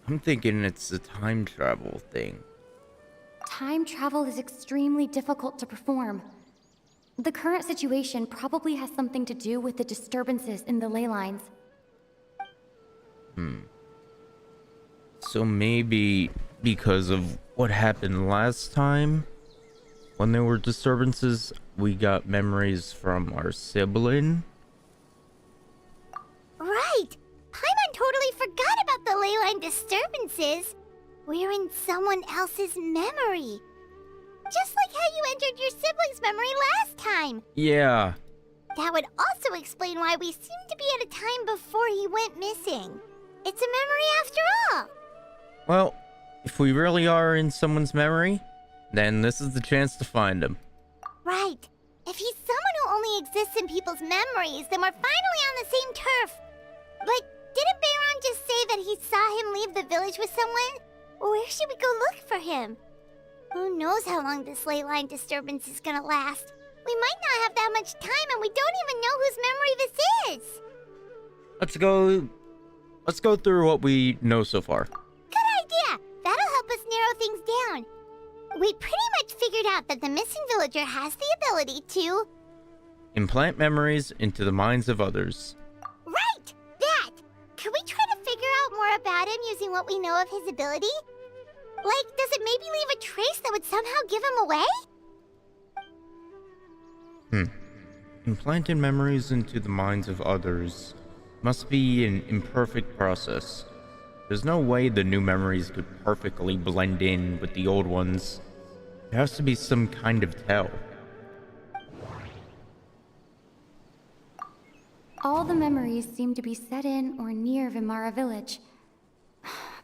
I'm thinking it's a time travel thing. Time travel is extremely difficult to perform. The current situation probably has something to do with the disturbances in the ley lines. So maybe because of what happened last time, when there were disturbances, we got memories from our sibling? Right! Paimon totally forgot about the ley line disturbances. We're in someone else's memory. Just like how you entered your sibling's memory last time. Yeah. That would also explain why we seem to be at a time before he went missing. It's a memory after all. Well, if we really are in someone's memory, then this is the chance to find him. Right. If he's someone who only exists in people's memories, then we're finally on the same turf. But didn't Bayron just say that he saw him leave the village with someone? Where should we go look for him? Who knows how long this ley line disturbance is gonna last? We might not have that much time, and we don't even know whose memory this is. Let's go through what we know so far. Good idea. That'll help us narrow things down. We pretty much figured out that the missing villager has the ability to Implant memories into the minds of others. Right! That! Could we try to figure out more about him using what we know of his ability? Like, does it maybe leave a trace that would somehow give him away? Implanting memories into the minds of others must be an imperfect process. There's no way the new memories could perfectly blend in with the old ones. There has to be some kind of tell. All the memories seem to be set in or near Vimara village.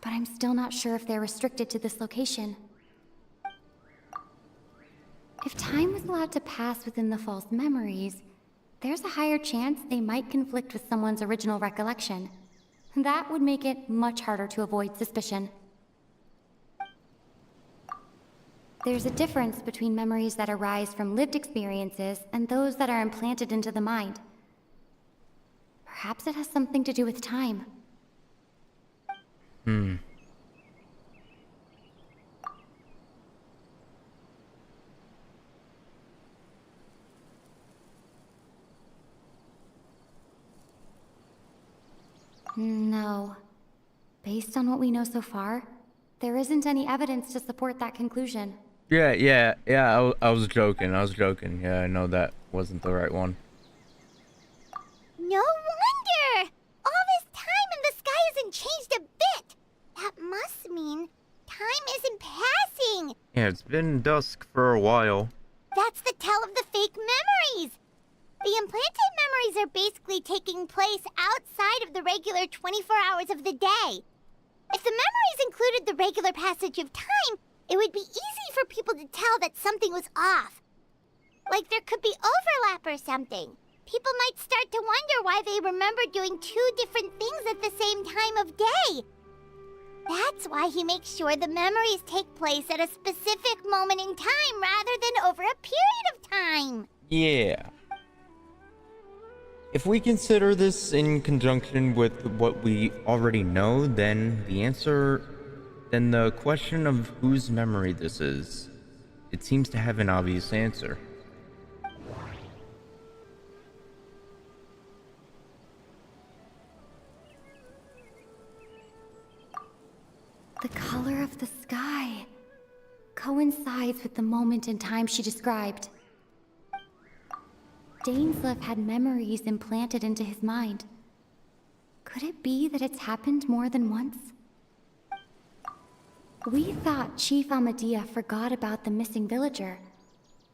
But I'm still not sure if they're restricted to this location. If time was allowed to pass within the false memories, there's a higher chance they might conflict with someone's original recollection. That would make it much harder to avoid suspicion. There's a difference between memories that arise from lived experiences and those that are implanted into the mind. Perhaps it has something to do with time. No. Based on what we know so far, there isn't any evidence to support that conclusion. Yeah, I was joking. Yeah, I know that wasn't the right one. No wonder! All this time and the sky hasn't changed a bit! That must mean time isn't passing! Yeah, it's been dusk for a while. That's the tell of the fake memories! The implanted memories are basically taking place outside of the regular 24 hours of the day. If the memories included the regular passage of time, it would be easy for people to tell that something was off. Like there could be overlap or something. People might start to wonder why they remember doing two different things at the same time of day. That's why he makes sure the memories take place at a specific moment in time rather than over a period of time. Yeah. If we consider this in conjunction with what we already know, then the question of whose memory this is, it seems to have an obvious answer. The color of the sky coincides with the moment in time she described. Dainsleif had memories implanted into his mind. Could it be that it's happened more than once? We thought Chief Amadea forgot about the missing villager,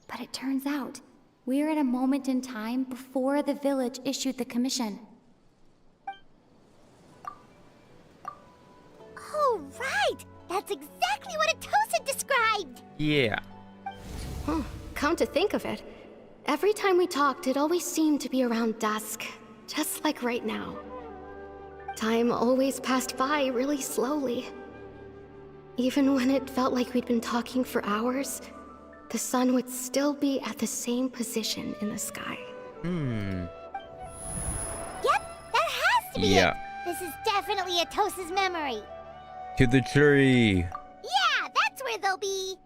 but it turns out we're at a moment in time before the village issued the commission. Oh, right! That's exactly what Atosa described! Yeah. Come to think of it, every time we talked, it always seemed to be around dusk, just like right now. Time always passed by really slowly. Even when it felt like we'd been talking for hours, the sun would still be at the same position in the sky. Yep, that has to be Yeah. it! This is definitely Atosa's memory. To the tree. Yeah, that's where they'll be.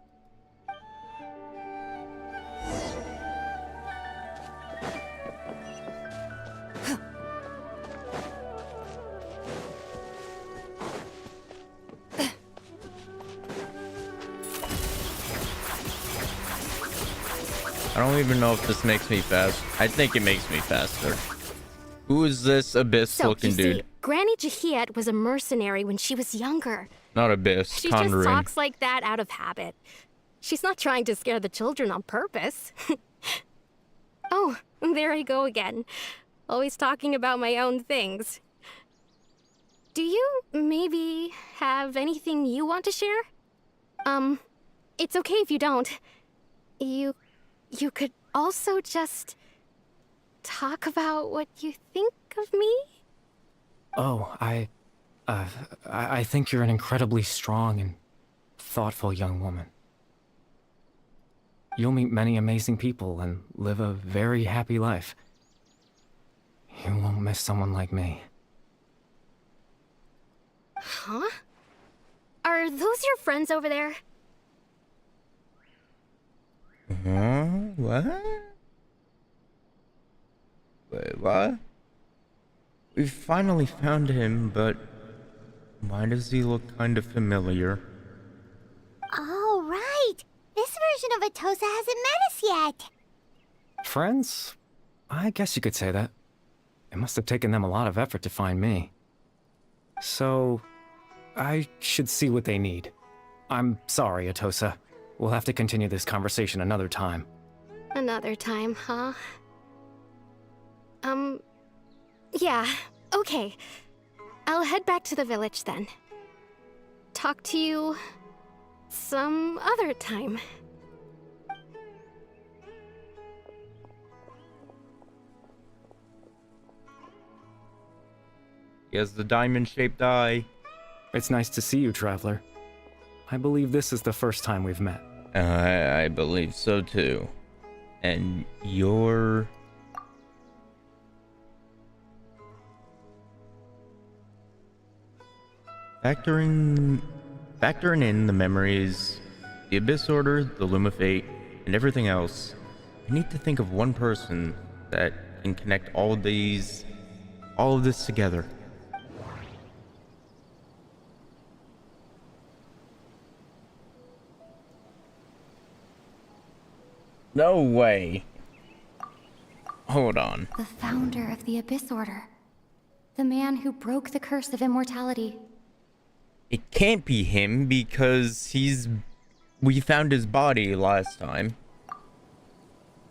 I don't even know if this makes me fast. I think it makes me faster. Who is this abyss-looking you see, dude? Granny Jahiet was a mercenary when she was younger. Not abyss, She Conrin. just talks like that out of habit. She's not trying to scare the children on purpose. Oh, there I go again. Always talking about my own things. Do you maybe have anything you want to share? It's okay if you don't. You could also just talk about what you think of me? Oh, I think you're an incredibly strong and thoughtful young woman. You'll meet many amazing people and live a very happy life. You won't miss someone like me. Huh? Are those your friends over there? Huh? What? Wait, what? We finally found him, but why does he look kind of familiar? Oh, right! This version of Atosa hasn't met us yet! Friends? I guess you could say that. It must have taken them a lot of effort to find me. So, I should see what they need. I'm sorry, Atosa. We'll have to continue this conversation another time. Another time, huh? Yeah, okay. I'll head back to the village then. Talk to you some other time. He has the diamond-shaped eye. It's nice to see you, Traveler. I believe this is the first time we've met. I believe so too. And you're... Factoring in the memories, the Abyss Order, the Loom of Fate, and everything else, I need to think of one person that can connect all of this together. No way. Hold on. The founder of the Abyss Order. The man who broke the curse of immortality. It can't be him because we found his body last time.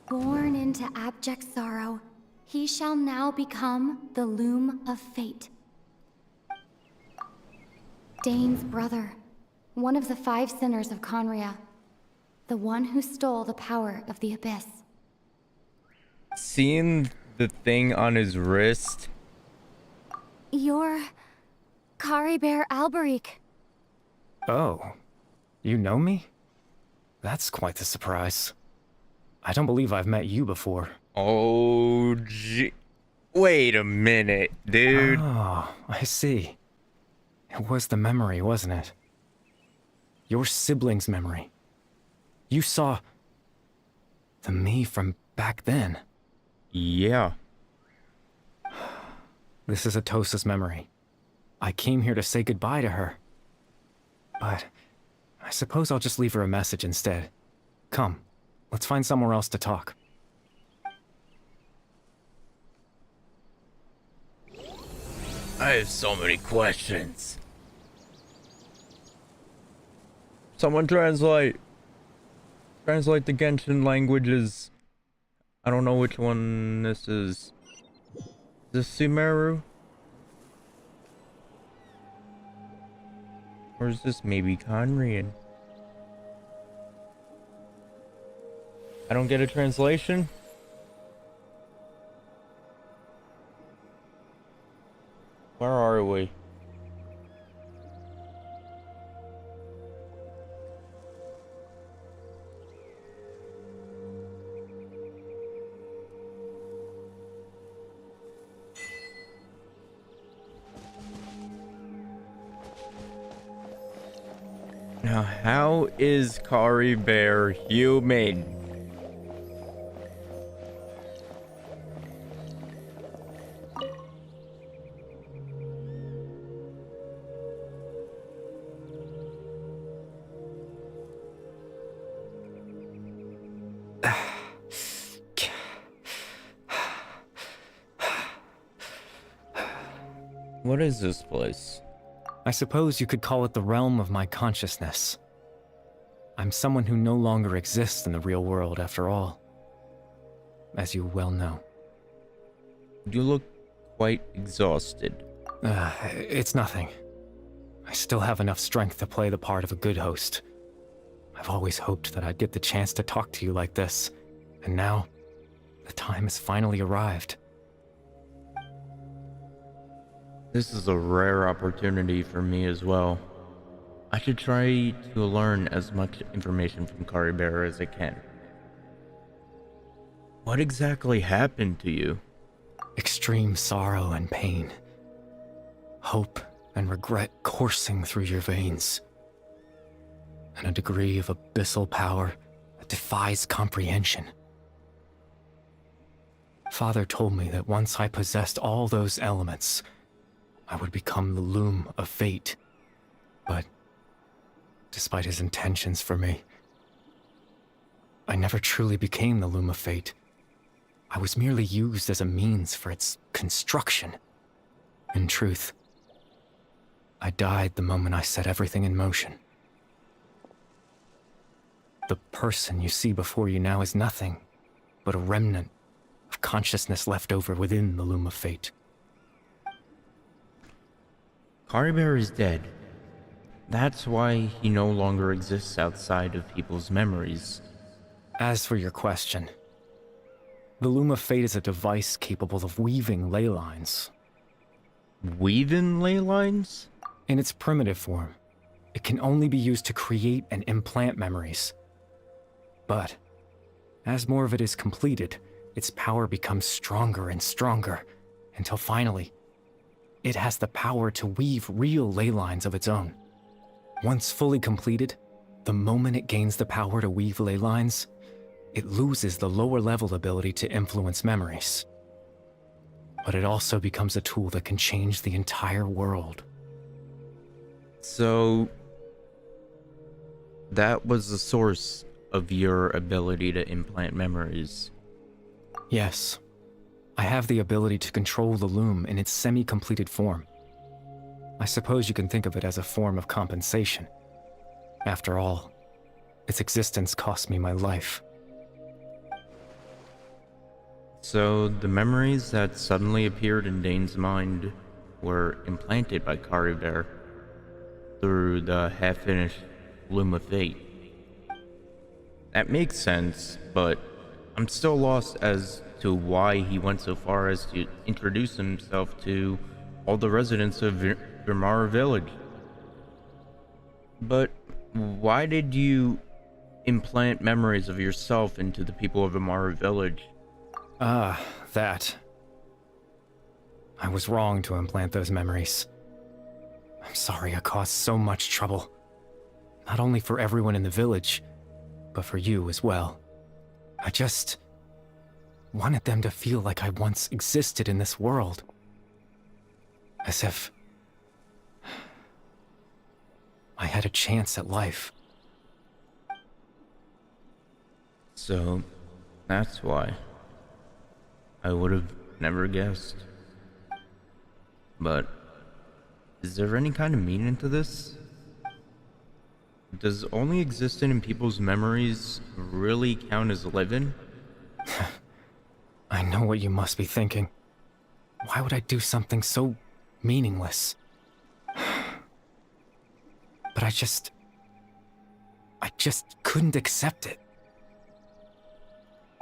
Born into abject sorrow, he shall now become the Loom of Fate. Dane's brother, one of the 5 sinners of Conria. The one who stole the power of the Abyss. Seeing the thing on his wrist. You're... Caribert Alberic. Oh, you know me? That's quite the surprise. I don't believe I've met you before. Oh, gee. Wait a minute, dude. Oh, I see. It was the memory, wasn't it? Your sibling's memory. You saw... the me from back then. Yeah. This is Atosa's memory. I came here to say goodbye to her. But I suppose I'll just leave her a message instead. Come, let's find somewhere else to talk. I have so many questions. Someone translate. Translate the Genshin languages. I don't know which one this is. Is this Sumeru? Or is this maybe Conrian? I don't get a translation? Where are we? Now, how is Caribert human? What is this place? I suppose you could call it the realm of my consciousness. I'm someone who no longer exists in the real world, after all. As you well know. You look quite exhausted. It's nothing. I still have enough strength to play the part of a good host. I've always hoped that I'd get the chance to talk to you like this, and now, the time has finally arrived. This is a rare opportunity for me as well. I should try to learn as much information from Caribert as I can. What exactly happened to you? Extreme sorrow and pain. Hope and regret coursing through your veins. And a degree of abyssal power that defies comprehension. Father told me that once I possessed all those elements, I would become the Loom of Fate. But, despite his intentions for me, I never truly became the Loom of Fate. I was merely used as a means for its construction. In truth, I died the moment I set everything in motion. The person you see before you now is nothing but a remnant of consciousness left over within the loom of fate. Caribou is dead. That's why he no longer exists outside of people's memories. As for your question, the loom of fate is a device capable of weaving ley lines. Weaving ley lines? In its primitive form, it can only be used to create and implant memories. But as more of it is completed, its power becomes stronger and stronger, until finally, it has the power to weave real ley lines of its own. Once fully completed, the moment it gains the power to weave ley lines, it loses the lower level ability to influence memories. But it also becomes a tool that can change the entire world. So, that was the source of your ability to implant memories. Yes. I have the ability to control the loom in its semi-completed form. I suppose you can think of it as a form of compensation. After all, its existence cost me my life. So, the memories that suddenly appeared in Dane's mind were implanted by Caribou through the half-finished Loom of Fate. That makes sense, but I'm still lost as to why he went so far as to introduce himself to all the residents of Vermara Village. But why did you implant memories of yourself into the people of Vermara Village? That. I was wrong to implant those memories. I'm sorry I caused so much trouble. Not only for everyone in the village, but for you as well. I just wanted them to feel like I once existed in this world. As if I had a chance at life. So, that's why. I would have never guessed. But, is there any kind of meaning to this? Does only existing in people's memories really count as living? I know what you must be thinking. Why would I do something so meaningless? But I just couldn't accept it.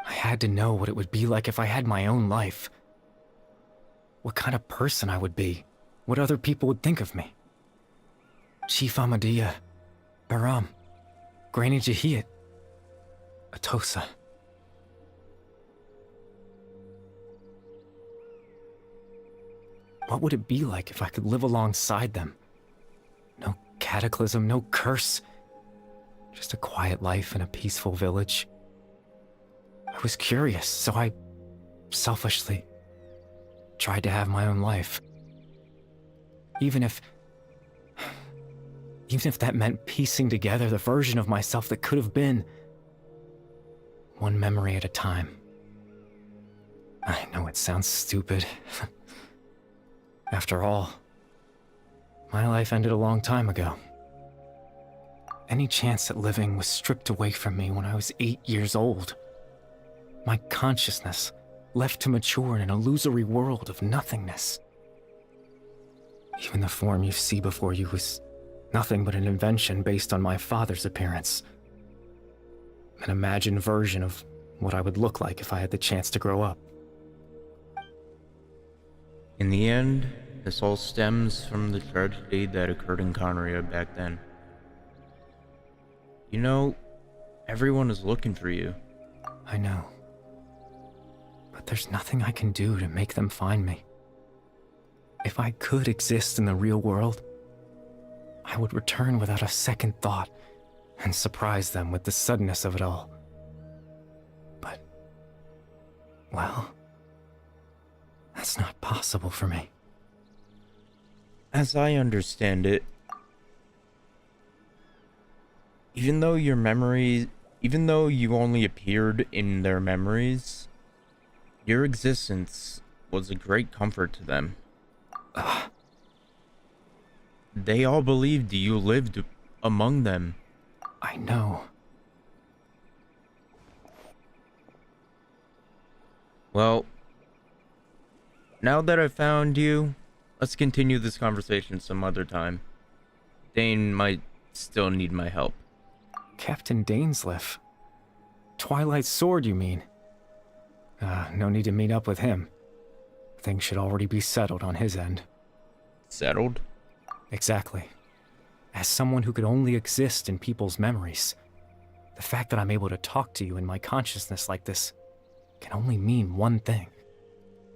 I had to know what it would be like if I had my own life. What kind of person I would be. What other people would think of me. Chief Ahmadiyya, Baram, Granny Jahiyat, Atosa. What would it be like if I could live alongside them? No cataclysm, no curse. Just a quiet life in a peaceful village. I was curious, so I selfishly tried to have my own life. Even if that meant piecing together the version of myself that could have been, one memory at a time. I know it sounds stupid. After all, my life ended a long time ago. Any chance at living was stripped away from me when I was 8 years old. My consciousness left to mature in an illusory world of nothingness. Even the form you see before you was nothing but an invention based on my father's appearance. An imagined version of what I would look like if I had the chance to grow up. In the end, this all stems from the tragedy that occurred in Conria back then. You know, everyone is looking for you. I know. But there's nothing I can do to make them find me. If I could exist in the real world, I would return without a second thought and surprise them with the suddenness of it all. But, well, that's not possible for me. As I understand it, even though you only appeared in their memories, your existence was a great comfort to them. They all believed you lived among them. I know. Well, now that I've found you, let's continue this conversation some other time. Dane might still need my help. Captain Dainsleif? Twilight Sword, you mean? No need to meet up with him. Things should already be settled on his end. Settled? Exactly. As someone who could only exist in people's memories, the fact that I'm able to talk to you in my consciousness like this can only mean one thing.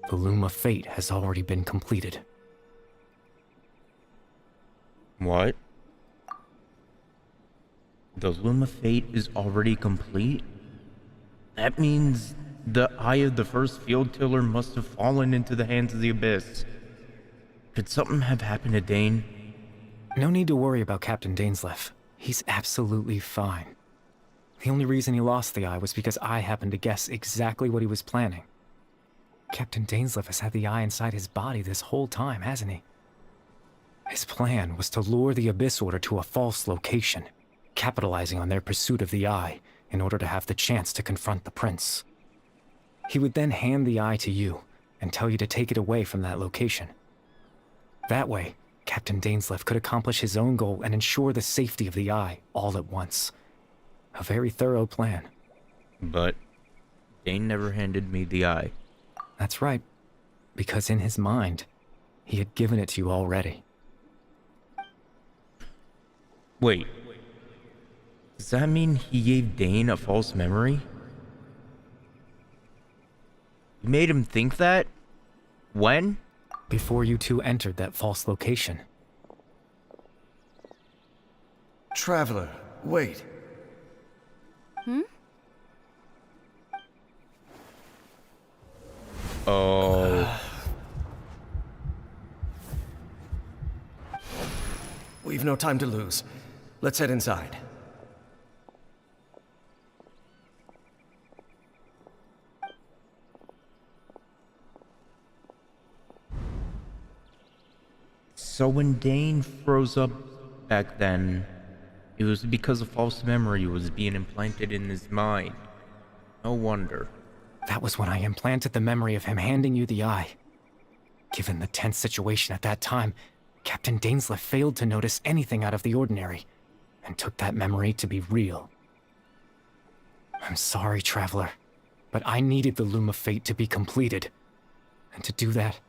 The Loom of Fate has already been completed. What? The Loom of Fate is already complete? That means the eye of the first field tiller must have fallen into the hands of the Abyss. Could something have happened to Dane? No need to worry about Captain Dainsleif. He's absolutely fine. The only reason he lost the eye was because I happened to guess exactly what he was planning. Captain Dainsleif has had the eye inside his body this whole time, hasn't he? His plan was to lure the Abyss Order to a false location, capitalizing on their pursuit of the eye in order to have the chance to confront the prince. He would then hand the eye to you and tell you to take it away from that location. That way, Captain Dainsleif could accomplish his own goal and ensure the safety of the eye all at once. A very thorough plan. But Dane never handed me the eye. That's right, because in his mind, he had given it to you already. Wait. Does that mean he gave Dane a false memory? You made him think that? When? Before you two entered that false location. Traveler, wait. Oh. We've no time to lose. Let's head inside. So when Dane froze up back then, it was because a false memory was being implanted in his mind. No wonder. That was when I implanted the memory of him handing you the eye. Given the tense situation at that time, Captain Dainsleif failed to notice anything out of the ordinary, and took that memory to be real. I'm sorry, Traveler, but I needed the Loom of Fate to be completed. And to do that,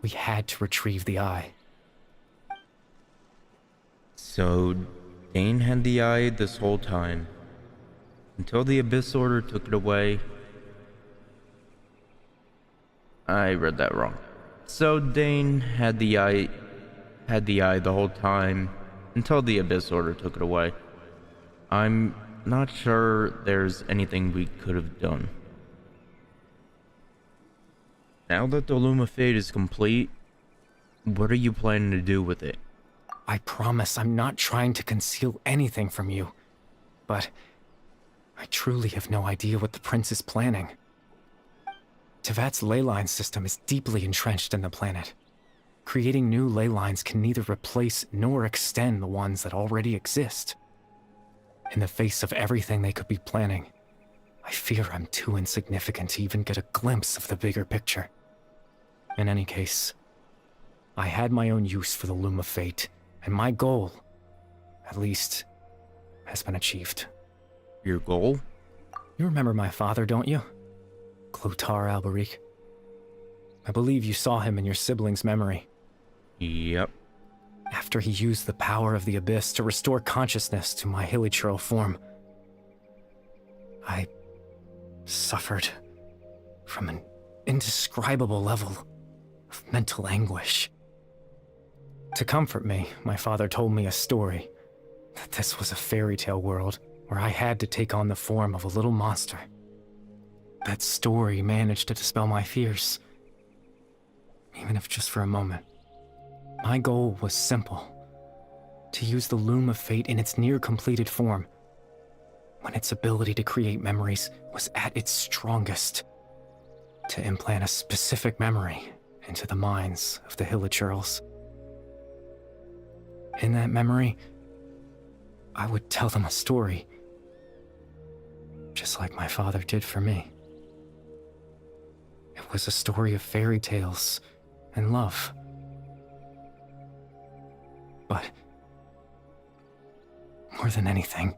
we had to retrieve the eye. So, Dane had the eye this whole time, until the Abyss Order took it away. I read that wrong. So Dane had the eye the whole time, until the Abyss Order took it away. I'm not sure there's anything we could have done. Now that the Loom of Fate is complete, what are you planning to do with it? I promise I'm not trying to conceal anything from you, but I truly have no idea what the prince is planning. Tevat's ley line system is deeply entrenched in the planet. Creating new ley lines can neither replace nor extend the ones that already exist. In the face of everything they could be planning, I fear I'm too insignificant to even get a glimpse of the bigger picture. In any case, I had my own use for the Loom of Fate, and my goal, at least, has been achieved. Your goal? You remember my father, don't you? Clotar Alberic. I believe you saw him in your sibling's memory. Yep. After he used the power of the Abyss to restore consciousness to my hilichurl form, I suffered from an indescribable level of mental anguish. To comfort me, my father told me a story, that this was a fairy tale world where I had to take on the form of a little monster. That story managed to dispel my fears, even if just for a moment. My goal was simple: to use the Loom of Fate in its near-completed form, when its ability to create memories was at its strongest, to implant a specific memory into the minds of the hilichurls. In that memory, I would tell them a story, just like my father did for me. It was a story of fairy tales and love. But more than anything,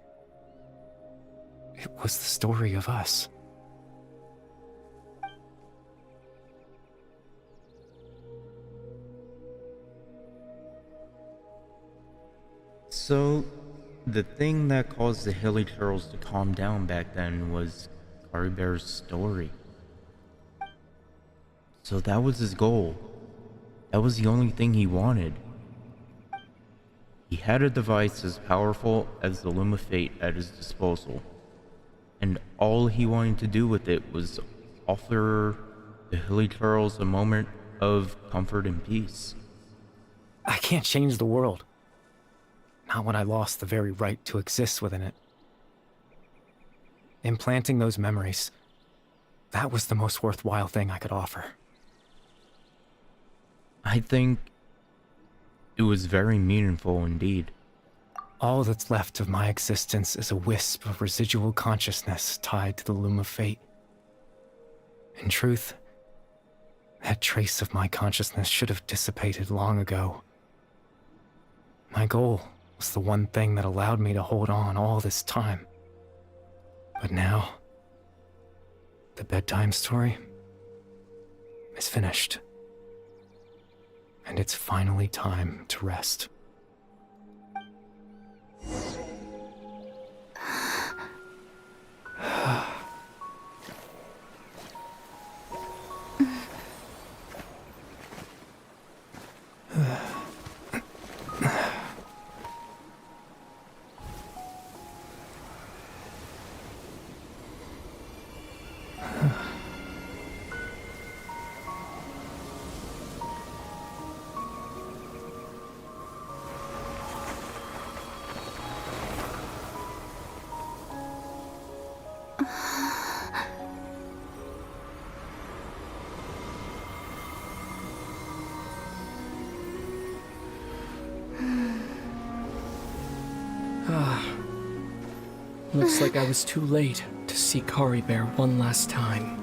it was the story of us. So, the thing that caused the Hilly Turtles to calm down back then was Caribear's story. So that was his goal. That was the only thing he wanted. He had a device as powerful as the Loom of Fate at his disposal, and all he wanted to do with it was offer the Hilly Turtles a moment of comfort and peace. I can't change the world. Not when I lost the very right to exist within it. Implanting those memories, that was the most worthwhile thing I could offer. I think it was very meaningful indeed. All that's left of my existence is a wisp of residual consciousness tied to the Loom of Fate. In truth, that trace of my consciousness should have dissipated long ago. My goal was the one thing that allowed me to hold on all this time. But now, the bedtime story is finished. And it's finally time to rest. Looks like I was too late to see Caribear one last time.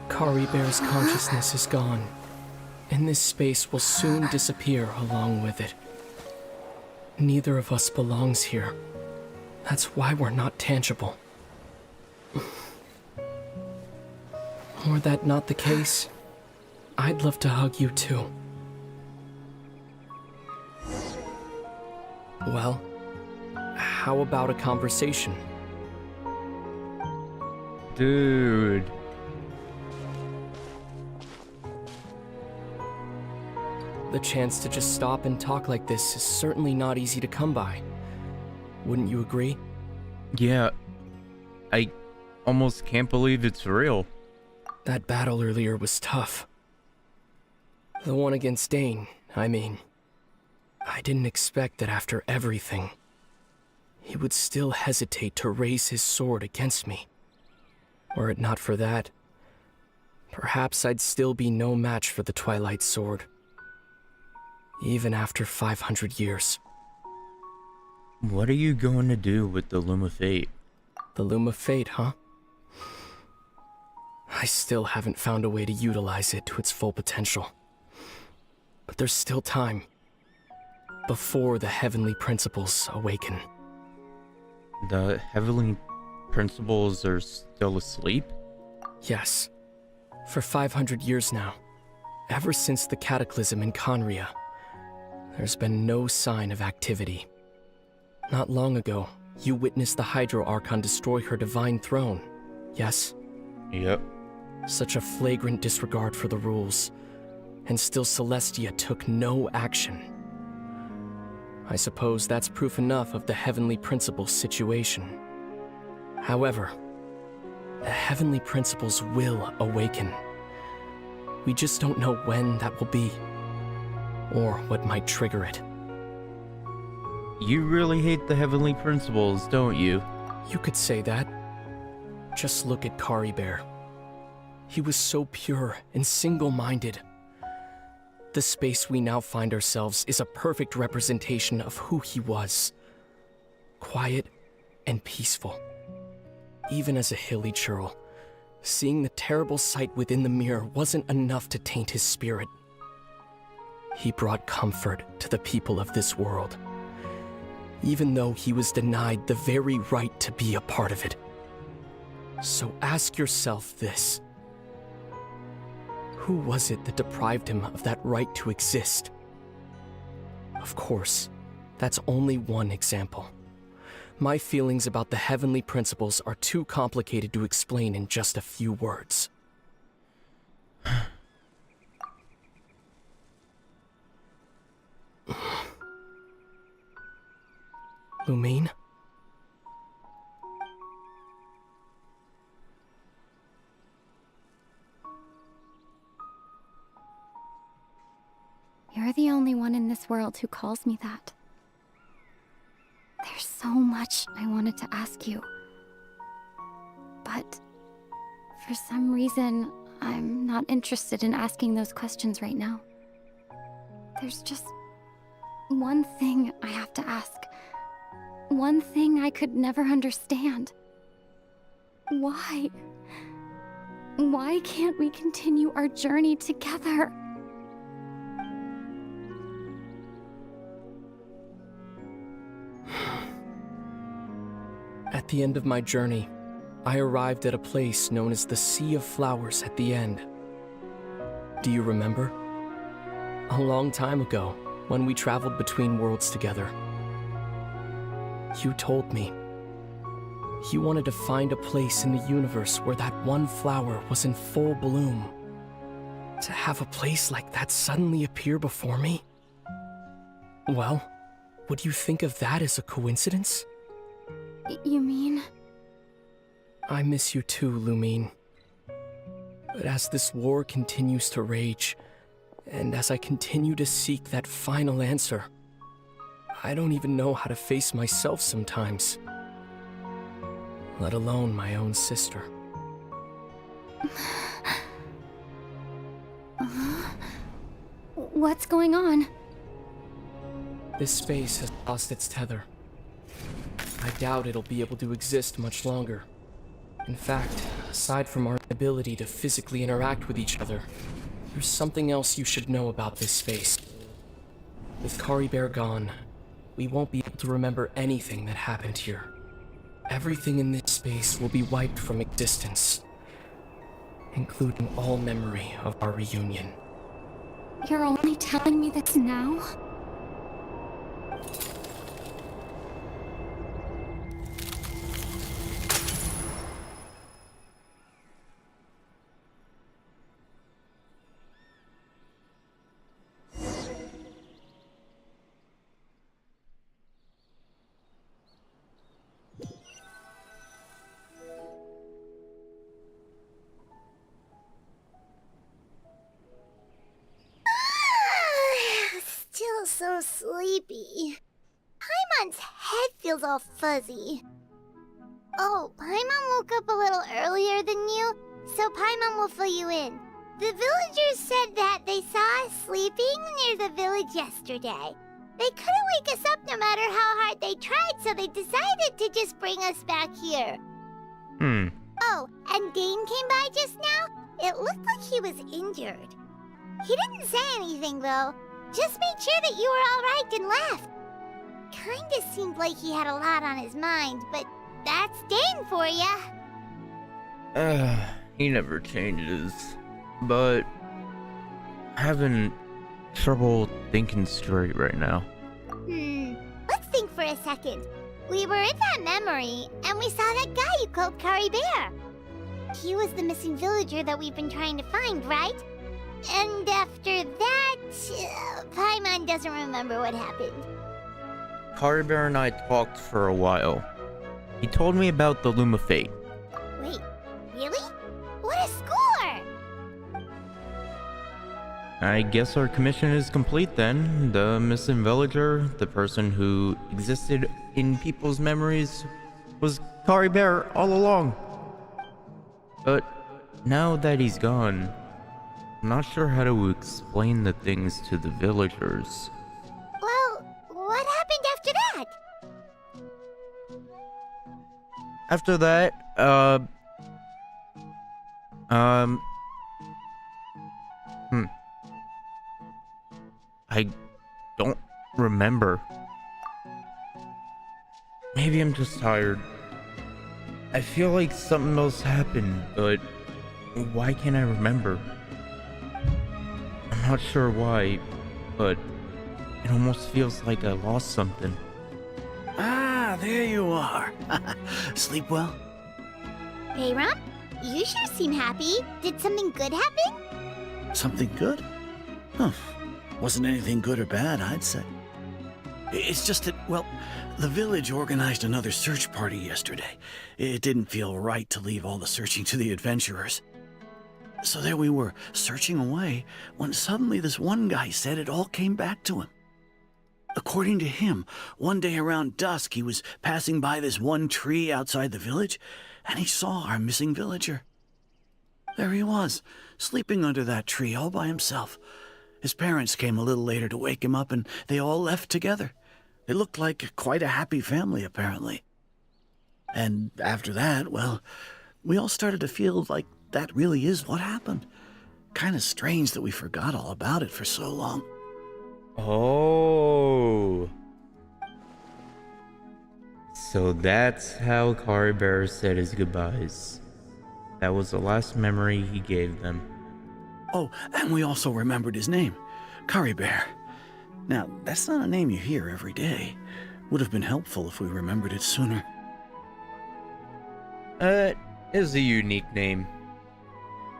Caribear's consciousness is gone, and this space will soon disappear along with it. Neither of us belongs here. That's why we're not tangible. Were that not the case, I'd love to hug you too. Well, how about a conversation? Dude. The chance to just stop and talk like this is certainly not easy to come by. Wouldn't you agree? Yeah, I almost can't believe it's real. That battle earlier was tough. The one against Dane, I mean. I didn't expect that after everything, he would still hesitate to raise his sword against me. Were it not for that, perhaps I'd still be no match for the Twilight Sword. Even after 500 years. What are you going to do with the Loom of Fate? The Loom of Fate, huh? I still haven't found a way to utilize it to its full potential. But there's still time. Before the Heavenly Principles awaken. The Heavenly Principles are still asleep? Yes. For 500 years now. Ever since the Cataclysm in Conria. There's been no sign of activity. Not long ago, you witnessed the Hydro Archon destroy her divine throne, yes? Yep. Such a flagrant disregard for the rules, and still Celestia took no action. I suppose that's proof enough of the Heavenly Principles situation. However, the Heavenly Principles will awaken, We just don't know when that will be, or what might trigger it. You really hate the heavenly principles, don't you? You could say that. Just look at Kari Bear. He was so pure and single-minded. The space we now find ourselves is a perfect representation of who he was. Quiet and peaceful. Even as a hilly churl, seeing the terrible sight within the mirror wasn't enough to taint his spirit. He brought comfort to the people of this world, even though he was denied the very right to be a part of it. So ask yourself this. Who was it that deprived him of that right to exist? Of course, that's only one example. My feelings about the heavenly principles are too complicated to explain in just a few words. Lumine? You're the only one in this world who calls me that. There's so much I wanted to ask you. But for some reason, I'm not interested in asking those questions right now. There's just one thing I have to ask. One thing I could never understand. Why? Why can't we continue our journey together? At the end of my journey, I arrived at a place known as the Sea of Flowers at the end. Do you remember? A long time ago, when we traveled between worlds together. You told me you wanted to find a place in the universe where that one flower was in full bloom. To have a place like that suddenly appear before me? Well, would you think of that as a coincidence? You mean? I miss you too, Lumine. But as this war continues to rage, and as I continue to seek that final answer, I don't even know how to face myself sometimes. Let alone my own sister. What's going on? This space has lost its tether. I doubt it'll be able to exist much longer. In fact, aside from our ability to physically interact with each other, there's something else you should know about this space. With Kari Bear gone, we won't be able to remember anything that happened here. Everything in this space will be wiped from existence, including all memory of our reunion. You're only telling me this now? Still so sleepy. Paimon's head feels all fuzzy. Oh, Paimon woke up a little earlier than you, so Paimon will fill you in. The villagers said that they saw us sleeping near the village yesterday. They couldn't wake us up no matter how hard they tried, so they decided to just bring us back here. Oh, and Dane came by just now. It looked like he was injured. He didn't say anything, though. Just made sure that you were all right and left. Kinda seemed like he had a lot on his mind, but that's Dane for ya. He never changes. But having trouble thinking straight right now. Let's think for a second. We were in that memory, and we saw that guy you called Kari Bear. He was the missing villager that we've been trying to find, right? And after that, Paimon doesn't remember what happened. Kari Bear and I talked for a while. He told me about the Loom of Fate. Wait, really? What a score! I guess our commission is complete then. The missing villager, the person who existed in people's memories, was Kari Bear all along. But now that he's gone, I'm not sure how to explain the things to the villagers. Well, what happened after that? After that, I don't remember. Maybe I'm just tired. I feel like something else happened, but why can't I remember? I'm not sure why, but it almost feels like I lost something. Ah, there you are. Sleep well? Bayron, you sure seem happy. Did something good happen? Something good? Huh. Wasn't anything good or bad, I'd say. It's just that, well, the village organized another search party yesterday. It didn't feel right to leave all the searching to the adventurers. So there we were, searching away, when suddenly this one guy said it all came back to him. According to him, one day around dusk he was passing by this one tree outside the village, and he saw our missing villager. There he was, sleeping under that tree all by himself. His parents came a little later to wake him up, and they all left together. They looked like quite a happy family, apparently. And after that, well, we all started to feel like that really is what happened. Kind of strange that we forgot all about it for so long. Oh. So that's how Kari Bear said his goodbyes. That was the last memory he gave them. Oh, and we also remembered his name, Kari Bear. Now, that's not a name you hear every day. Would have been helpful if we remembered it sooner. It is a unique name.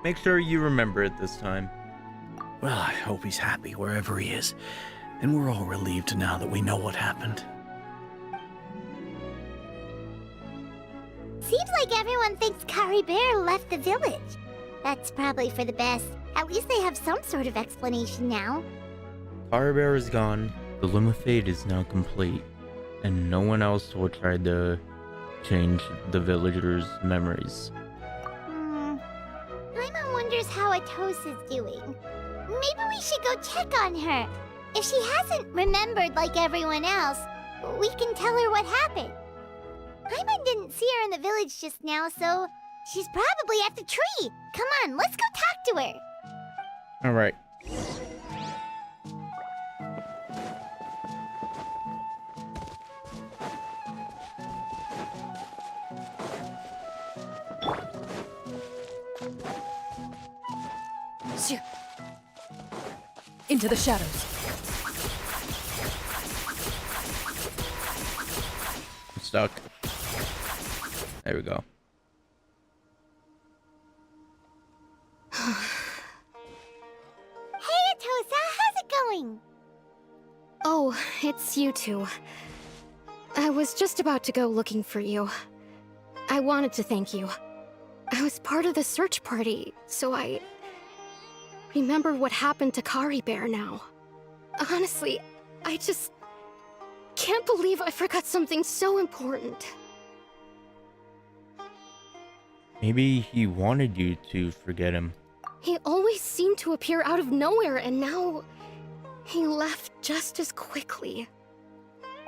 Make sure you remember it this time. Well, I hope he's happy wherever he is. And we're all relieved now that we know what happened. Seems like everyone thinks Kari Bear left the village. That's probably for the best. At least they have some sort of explanation now. Kari Bear is gone, the Loom of Fate is now complete, and no one else will try to change the villagers' memories. Paimon wonders how Atos is doing. Maybe we should go check on her. If she hasn't remembered like everyone else, we can tell her what happened. Paimon didn't see her in the village just now, so she's probably at the tree. Come on, let's go talk to her. Alright. Into the shadows. I'm stuck. There we go. Hey, Atosa, how's it going? Oh, it's you two. I was just about to go looking for you. I wanted to thank you. I was part of the search party, so I remember what happened to Kari Bear now. Honestly, I just can't believe I forgot something so important. Maybe he wanted you to forget him. He always seemed to appear out of nowhere, and now he left just as quickly.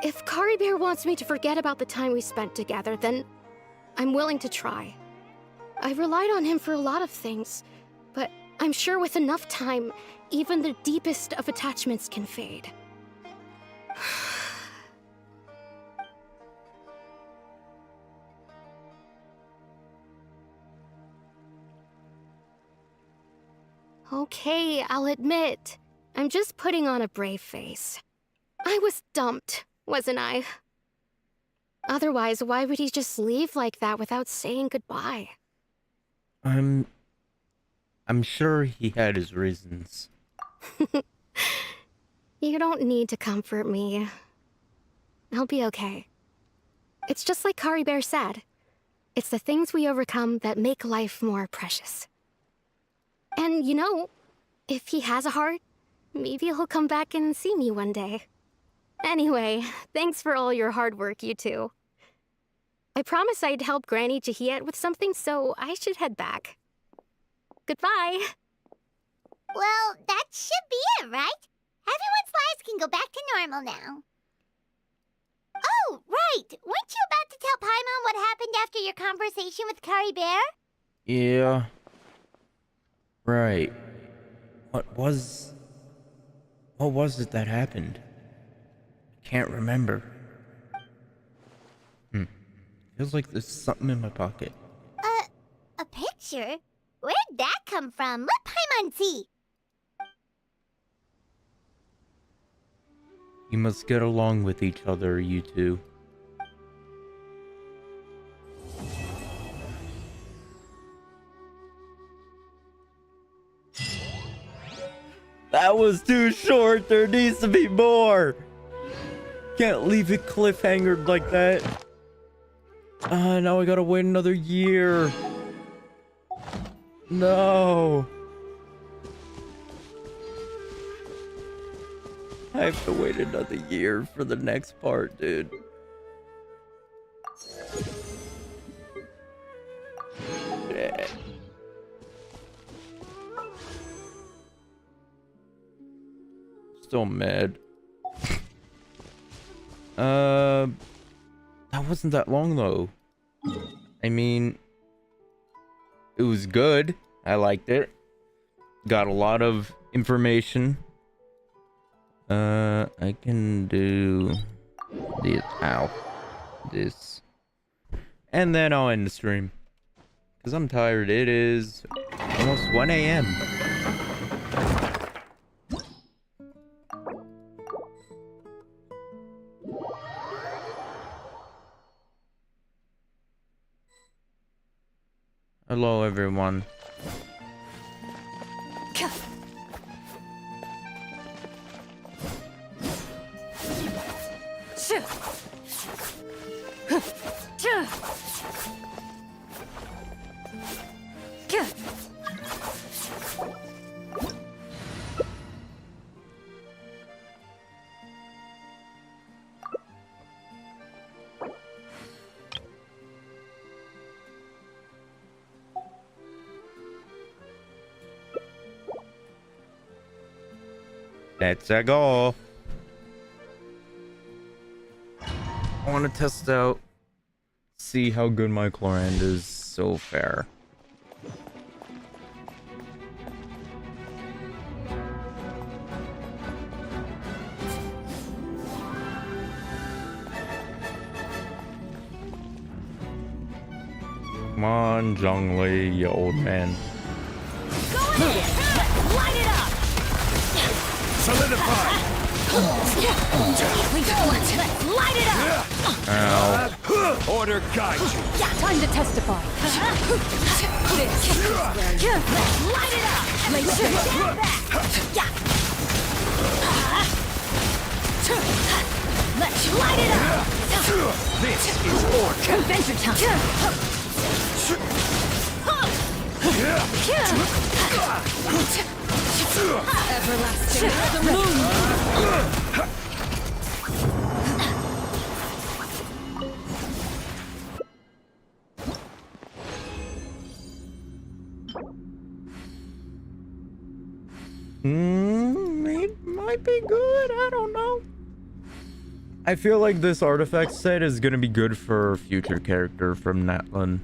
If Kari Bear wants me to forget about the time we spent together, then I'm willing to try. I relied on him for a lot of things, but I'm sure with enough time, even the deepest of attachments can fade. Okay, I'll admit. I'm just putting on a brave face. I was dumped, wasn't I? Otherwise, why would he just leave like that without saying goodbye? I'm sure he had his reasons. You don't need to comfort me. I'll be okay. It's just like Kari Bear said. It's the things we overcome that make life more precious. And you know, if he has a heart, Maybe he'll come back and see me one day. Anyway, thanks for all your hard work, you two. I promised I'd help Granny Jahiet with something, so I should head back. Goodbye. Well, that should be it, right? Everyone's lives can go back to normal now. Oh, right! Weren't you about to tell Paimon what happened after your conversation with Kari Bear? Yeah. Right. What was it that happened? Can't remember. Feels like there's something in my pocket. A picture? Where'd that come from? Let Paimon see. You must get along with each other, you two. That was too short. There needs to be more. Can't leave it cliffhangered like that. Now I gotta wait another year. No. I have to wait another year for the next part, dude. Yeah. Still mad. That wasn't that long though. I mean, it was good. I liked it. Got a lot of information. I can do this. Ow. This. And then I'll end the stream. Because I'm tired. It is almost 1 a.m. Hello, everyone. Let's go. I want to test out, see how good my Chlorand is so far. Come on, Zhongli, you old man. Go ahead! Light it up! Solidify! Let's light it up! Ow. Order guide you. Time to testify. Let's light it up! Let's stand back! Let's light it up! This is order. Adventure time! Everlasting the moon! Might be good. I don't know. I feel like this artifact set is gonna be good for a future character from Natlan.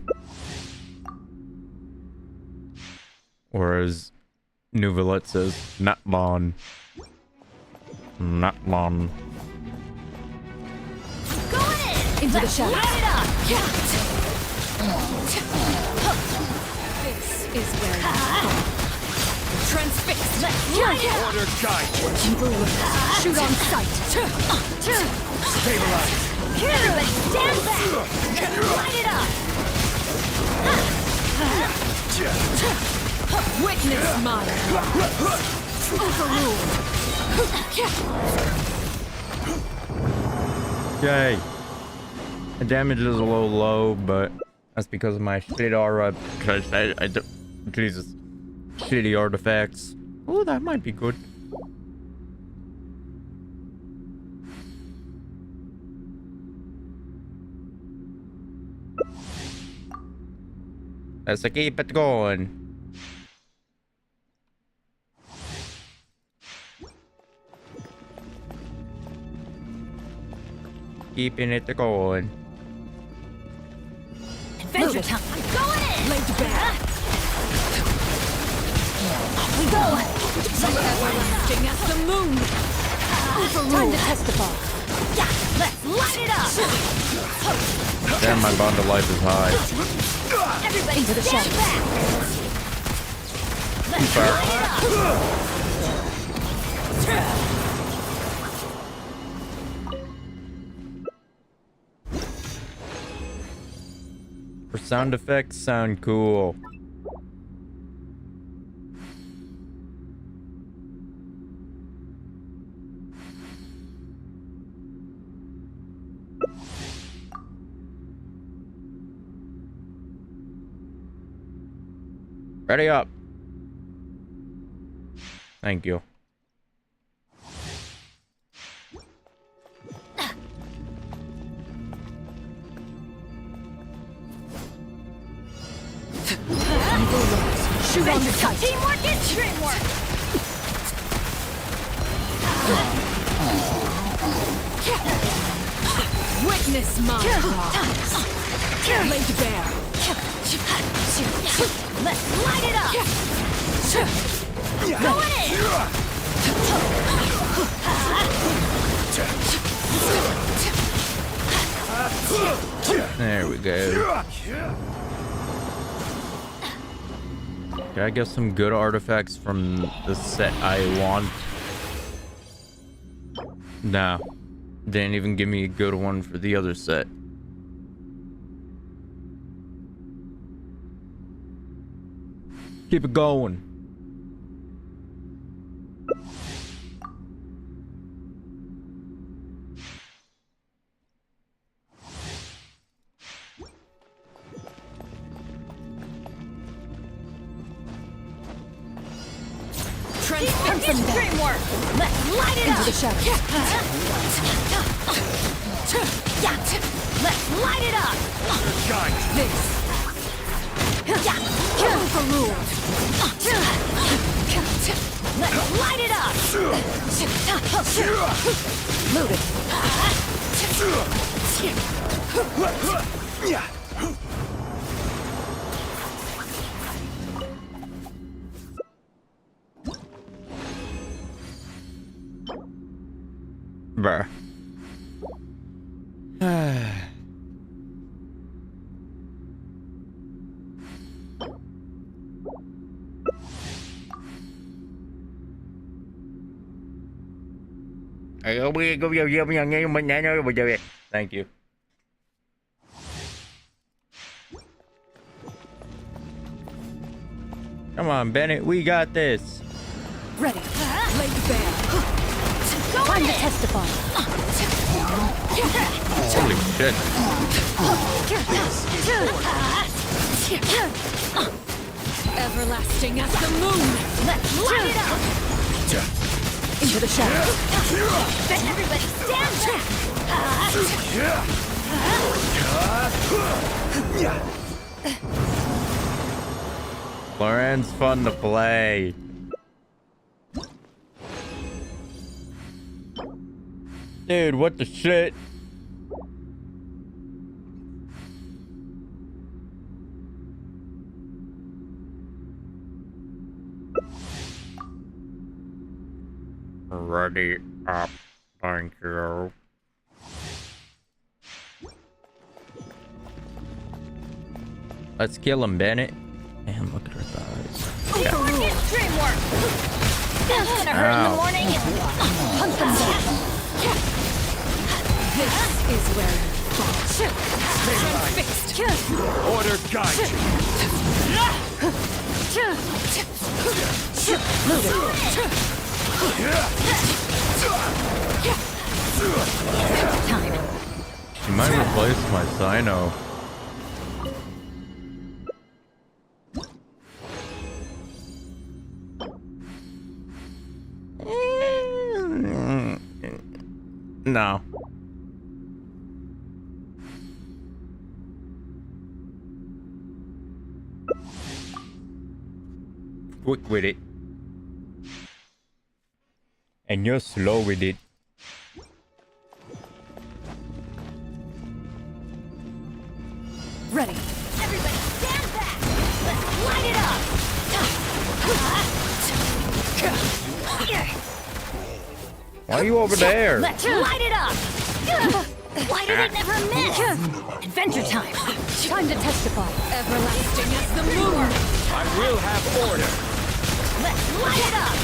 Or as Nuvalet says, Natlan. Natlan. Go in! Into the shadows. Light it up! This is where you go. Transfix! Let's light it up! Order guide you. Evil will shoot on sight. Stabilize. Everybody stand back! Light it up! Witness mine. Overruled. Yay. The damage is a little low, but that's because of my shitty aura. Because Jesus. Shitty artifacts. Oh, that might be good. Let's keep it going. Keeping it going. Adventure time! I'm going in! Laid to bear! We go! Everlasting as the moon! Time to testify! Yeah, let's light it up! Damn, my bond of life is high. Everybody to the stand back! Let's Fair. light it up! Her sound effects sound cool. Ready up. Thank you. Shoot on the touch! Teamwork is dreamwork! Witness my wrongs! Laid to bear! Let's light it up! Go in! There we go. Can I get some good artifacts from the set I want? Nah. Didn't even give me a good one for the other set. Keep it going. Dreamwork! Let's light it up! Into the shadows. Let's light it up! This. Overruled. Let's light it up! Looted. Bruh. Thank you. Come on, Bennett, we got this. Ready. Laid to bear. Time to testify. Holy shit. Everlasting as the moon. Let's light it up. Into the shadows. Then everybody stand back. Lauren's fun to play. Dude, what the shit? Ready up, thank you. Let's kill him, Bennett. Damn, look at her thighs. Teamwork is dreamwork. That's gonna hurt in the morning. Hunt them down. This is where you fall. Transfixed. Order guide She might replace my Sino. No. quick with it. And you're slow with it. Ready. Everybody stand back! Let's light it up! Why are you over there? Let's light it up! Why did it never miss? Adventure time. Time to testify. Everlasting as the moon. I will have order. Let's light it up!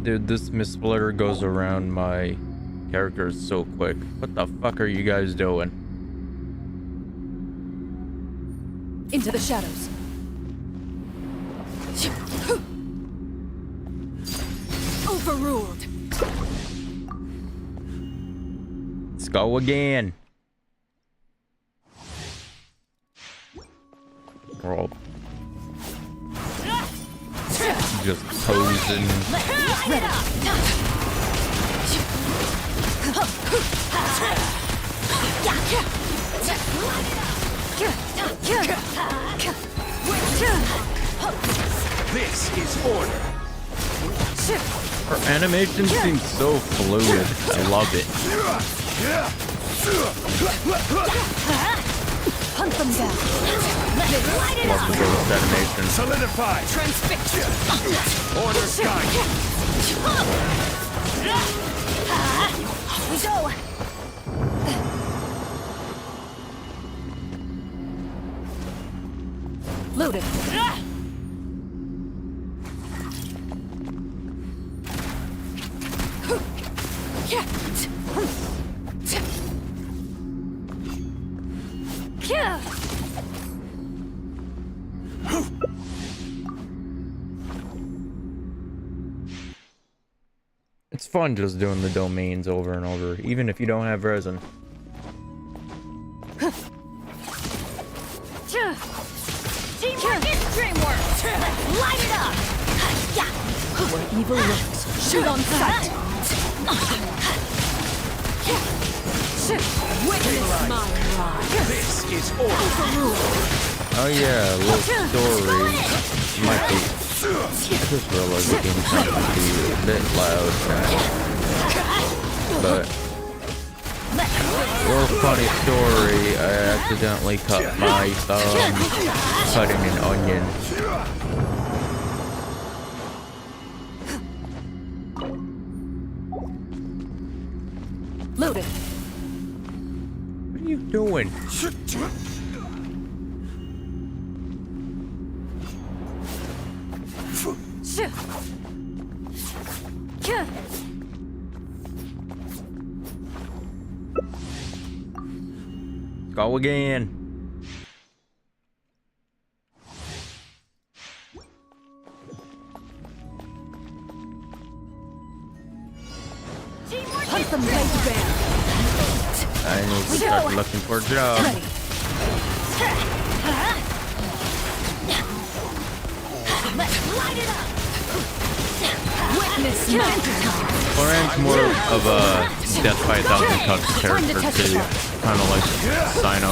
Dude, this Miss Splitter goes around my characters so quick. What the fuck are you guys doing? Into the shadows. Overruled. Let's go again. We're all just posing. This is order. Her animation seems so fluid. I love it. Hunt them down. Love the ghost animation. Solidify. Transfix. Order guide. Go! Loaded. It's fun just doing the domains over and over, even if you don't have resin. Teamwork is dreamwork! Let's light it up! Where evil lurks, shoot on sight. Witness my ride. This is order. Oh yeah, a little story. Might be. I just realized the game kind of be a bit loud now. But little funny story, I accidentally cut my thumb cutting an onion. Loaded. What are you doing? Go again. Hunt them laid bare. I need to start looking for a job. Let's light it up! Witness my Florian's more of a Death by a Thousand Cuts character too. Kind of like Sino.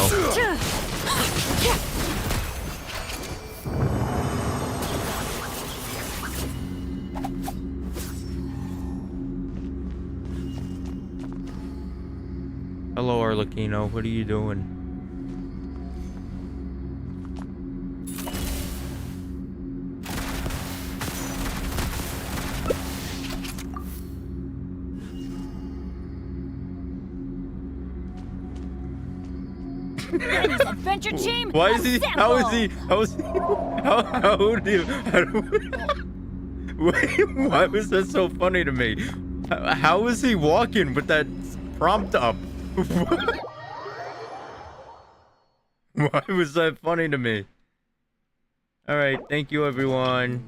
Hello, Arlecchino. What are you doing? Adventure team! Why is he? How is he? How is he? How do you? Wait, why was that so funny to me? How is he walking with that prompt up? Why was that funny to me? Alright, thank you everyone.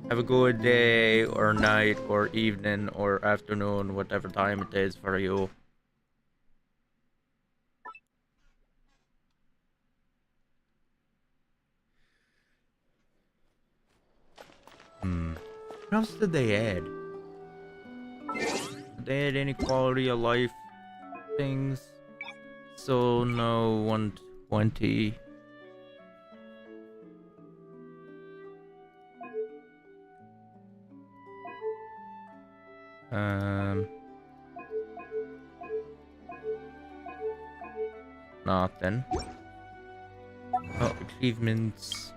Have a good day, or night, or evening, or afternoon, whatever time it is for you. What else did they add? they had any quality of life things. So no 120. Nothing. Oh, achievements.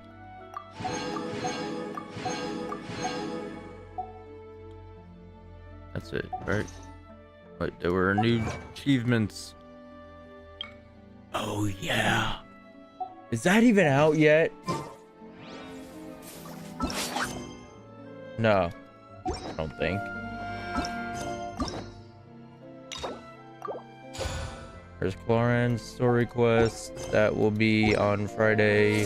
That's it, right? Wait, there were new achievements. Oh yeah. Is that even out yet? No, I don't think. There's Cloran's story quest. That will be on Friday.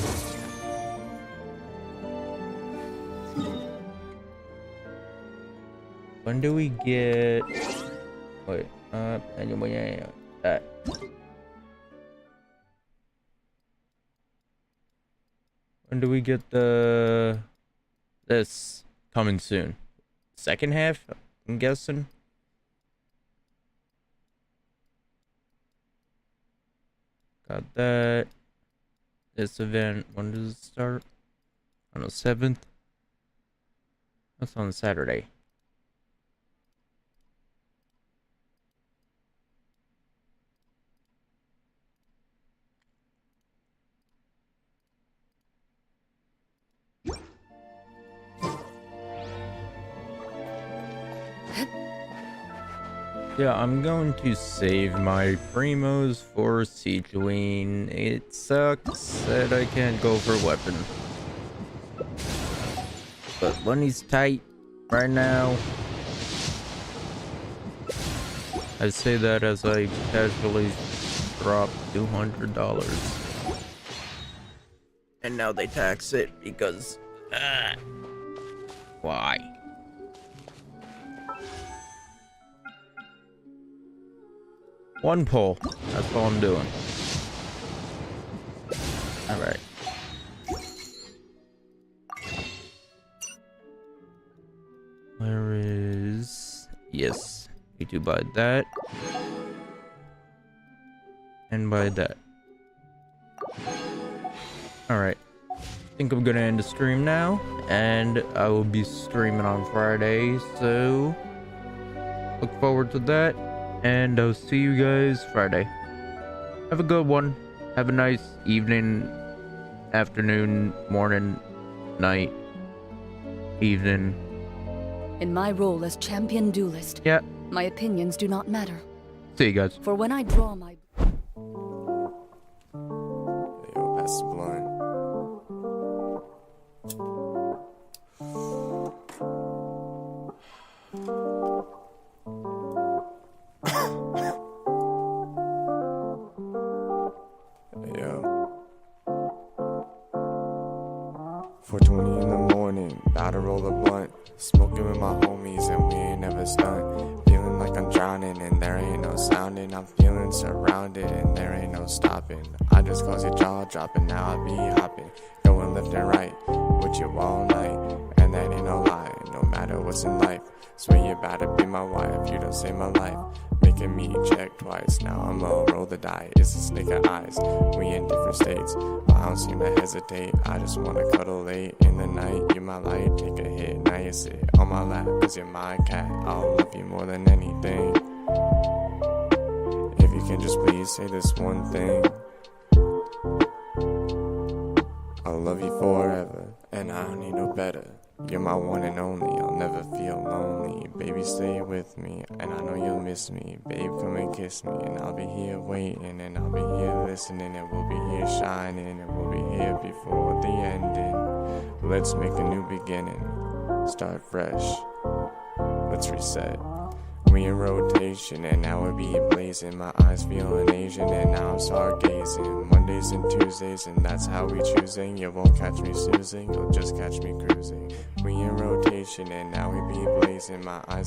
When do we get... Wait, that. When do we get this coming soon? Second half, I'm guessing. Got that. This event, when does it start? On the 7th? That's on Saturday. Yeah, I'm going to save my primos for Siegeline. It sucks that I can't go for weapon. But money's tight right now. I say that as I casually drop $200. And now they tax it because... why? One pull. That's all I'm doing. Alright. Where is... Yes. We do buy that. And buy that. Alright. I think I'm gonna end the stream now. And I will be streaming on Friday. So... look forward to that. And I'll see you guys Friday. Have a good one. Have a nice evening, afternoon, morning, night, evening. In my role as champion duelist, my opinions do not matter. See you guys. For when I draw my... Yo, pass the blunt. Yo. 4:20 in the morning, about to roll a blunt. Smoking with my homies and we ain't never stunned. Feeling like I'm drowning and there ain't no sounding. I'm feeling surrounded and there ain't no stopping. I just cause your jaw dropping, now I be hopping. Going left and right with you all night. And that ain't no lie, no matter what's in life. Swear you about to be my wife, you don't save my life. Making me check twice, now I'ma roll the die. It's a snake of eyes, we in different states. But I don't seem to hesitate, I just wanna cuddle late in the night. You're my light, take a hit, now you sit on my lap. Cause you're my cat, I'll love you more than anything. If you can just please say this one thing. I'll love you forever, and I don't need no better. You're my one and only, I'll never feel lonely. Baby, stay with me, and I know you'll miss me. Babe, come and kiss me, and I'll be here waiting. And I'll be here listening, and we'll be here shining. And we'll be here before the ending. Let's make a new beginning, start fresh. Let's reset. We in rotation, and now we be blazing. My eyes feeling Asian, and now I'm stargazing. Mondays and Tuesdays, and that's how we choosing. You won't catch me snoozing, you'll just catch me cruising. We in rotation, and now we be blazing. My eyes